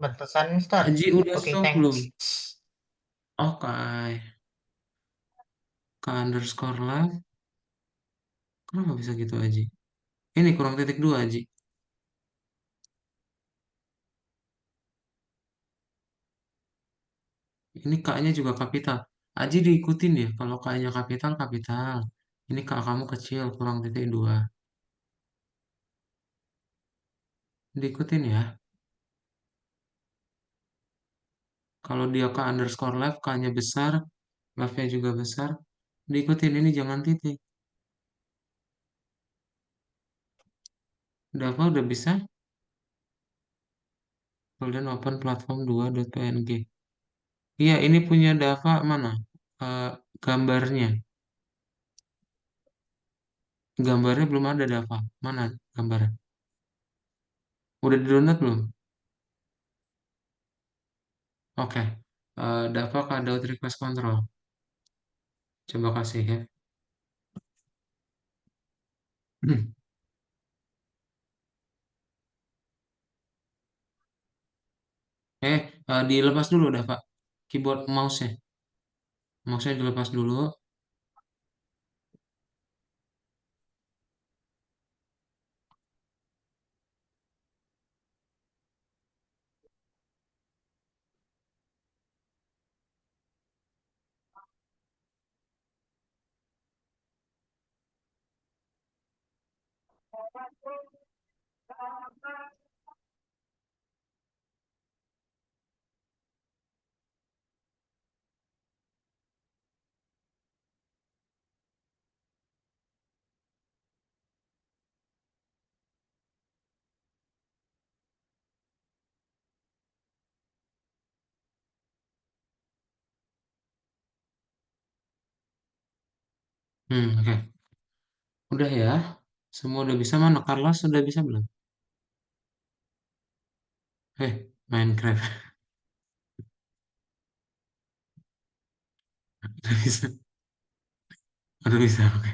S3: Pantesan Mister.
S1: Aji udah
S3: Oke,
S1: stop
S3: thanks.
S1: belum? Oke, ke underscore live. Kenapa bisa gitu Aji? Ini kurang titik dua Aji. Ini K-nya juga kapital. Aji diikutin ya. Kalau K-nya kapital, kapital. Ini K kamu kecil, kurang titik dua. Diikutin ya. Kalau dia K underscore live, K-nya besar, live-nya juga besar. Diikutin ini jangan titik. Udah apa? Udah bisa? Golden Open Platform 2.png. Iya, ini punya Dava mana? Eh, gambarnya. Gambarnya belum ada, Dava. Mana gambarnya? Udah di-download belum? Oke. Dava ke download request control. Coba kasih ya. Dilepas dulu, Dava. Keyboard mouse-nya. Mouse-nya dilepas dulu. Oke. Udah ya. Semua udah bisa. Mana Carlos sudah bisa belum? Minecraft. Udah bisa. Udah bisa, oke.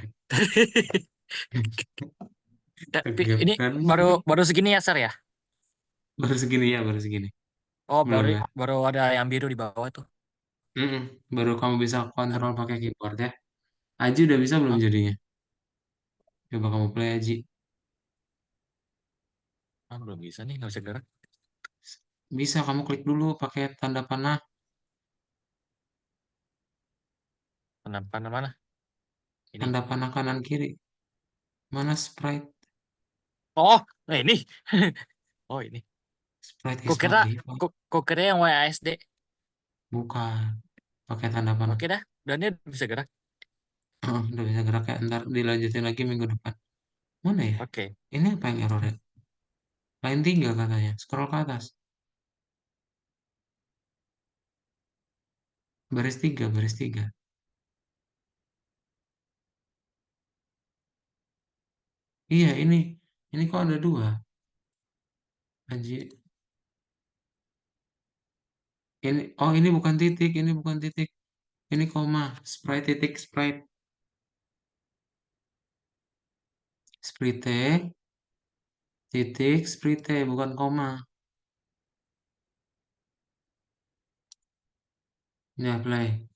S5: Tapi
S1: Oke,
S5: ini
S1: kan?
S5: baru baru segini ya, Sar ya?
S1: Baru segini ya, baru segini.
S5: Oh,
S1: Belum
S5: baru
S1: ya?
S5: baru ada yang biru di bawah tuh.
S1: Mm-mm. Baru kamu bisa
S5: Baru.
S1: kontrol pakai keyboard ya. Aji udah bisa belum
S5: Hah?
S1: jadinya? Coba kamu play Aji.
S5: Belum bisa nih, nggak bisa gerak.
S1: Bisa, kamu klik dulu pakai tanda panah.
S5: Kenapa mana? Ini.
S1: Tanda panah kanan kiri. Mana sprite?
S5: Oh, nah ini. Oh, ini.
S1: Sprite is
S5: Kok
S1: not
S5: kira
S1: default.
S5: kok kira yang WASD.
S1: Bukan. Pakai tanda panah.
S5: Oke dah, dan dia bisa gerak.
S1: Udah bisa gerak ya. Ntar dilanjutin lagi minggu depan. Mana ya?
S5: Oke.
S1: Ini apa yang error ya? Line 3 katanya. Scroll ke atas. Baris 3, baris 3. Iya, ini. Ini kok ada dua? Aji. Ini bukan titik. Ini bukan titik. Ini koma. Sprite titik sprite. Sprite titik sprite. Bukan koma. Ya, play.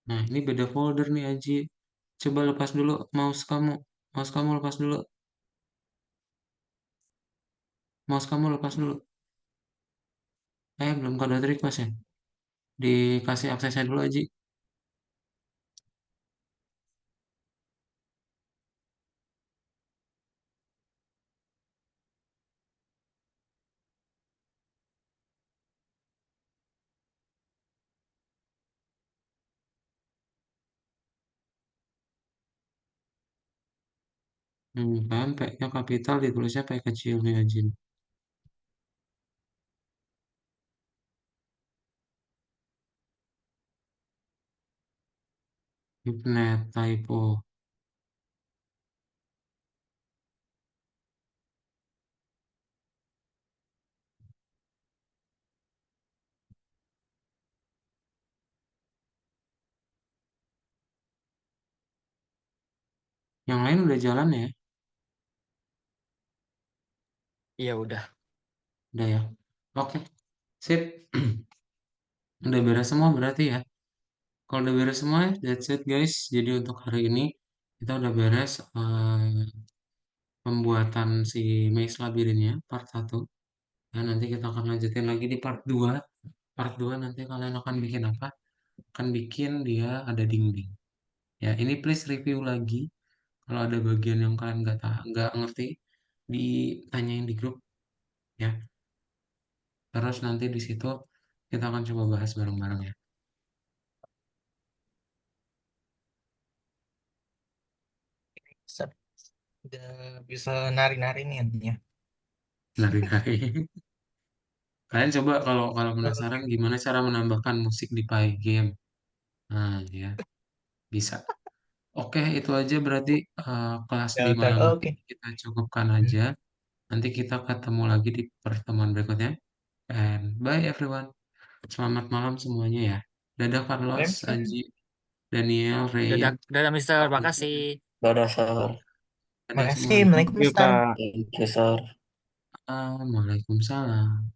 S1: Nah, ini beda folder nih, Aji. Coba lepas dulu mouse kamu. Mouse kamu lepas dulu. Mouse kamu lepas dulu. Belum kado request ya? Dikasih aksesnya dulu, Aji. Kan P-nya kapital ditulisnya P kecil nih, Aji. Hipnet typo. Yang lain udah jalan ya?
S5: Iya udah.
S1: Udah ya. Oke, sip. Udah beres semua berarti ya. Kalau udah beres semua, that's it guys. Jadi untuk hari ini kita udah beres pembuatan si Maze Labyrinth-nya part 1. Dan nanti kita akan lanjutin lagi di part 2. Part 2 nanti kalian akan bikin apa? Akan bikin dia ada dinding. Ya, ini please review lagi. Kalau ada bagian yang kalian nggak ngerti, ditanyain di grup ya. Terus nanti di situ kita akan coba bahas bareng-bareng ya.
S3: Set. Udah bisa nari-nari nih ya.
S1: Nari-nari. Kalian coba kalau penasaran gimana cara menambahkan musik di Pygame. Nah, ya, bisa. Oke, itu aja berarti kelas di
S3: Filter.
S1: malam ini
S3: Oke.
S1: kita cukupkan
S3: Hmm.
S1: aja. Nanti kita ketemu lagi di pertemuan berikutnya. And bye everyone. Selamat malam semuanya ya. Dadah Carlos,
S3: Thank you.
S1: Aji, Daniel, Rain.
S5: Dadah, dadah Mister, makasih.
S2: Dadah, Sar.
S1: Dadah
S3: Makasih.
S1: semuanya.
S3: Waalaikumsalam.
S2: Thank you, Sar.
S1: Waalaikumsalam.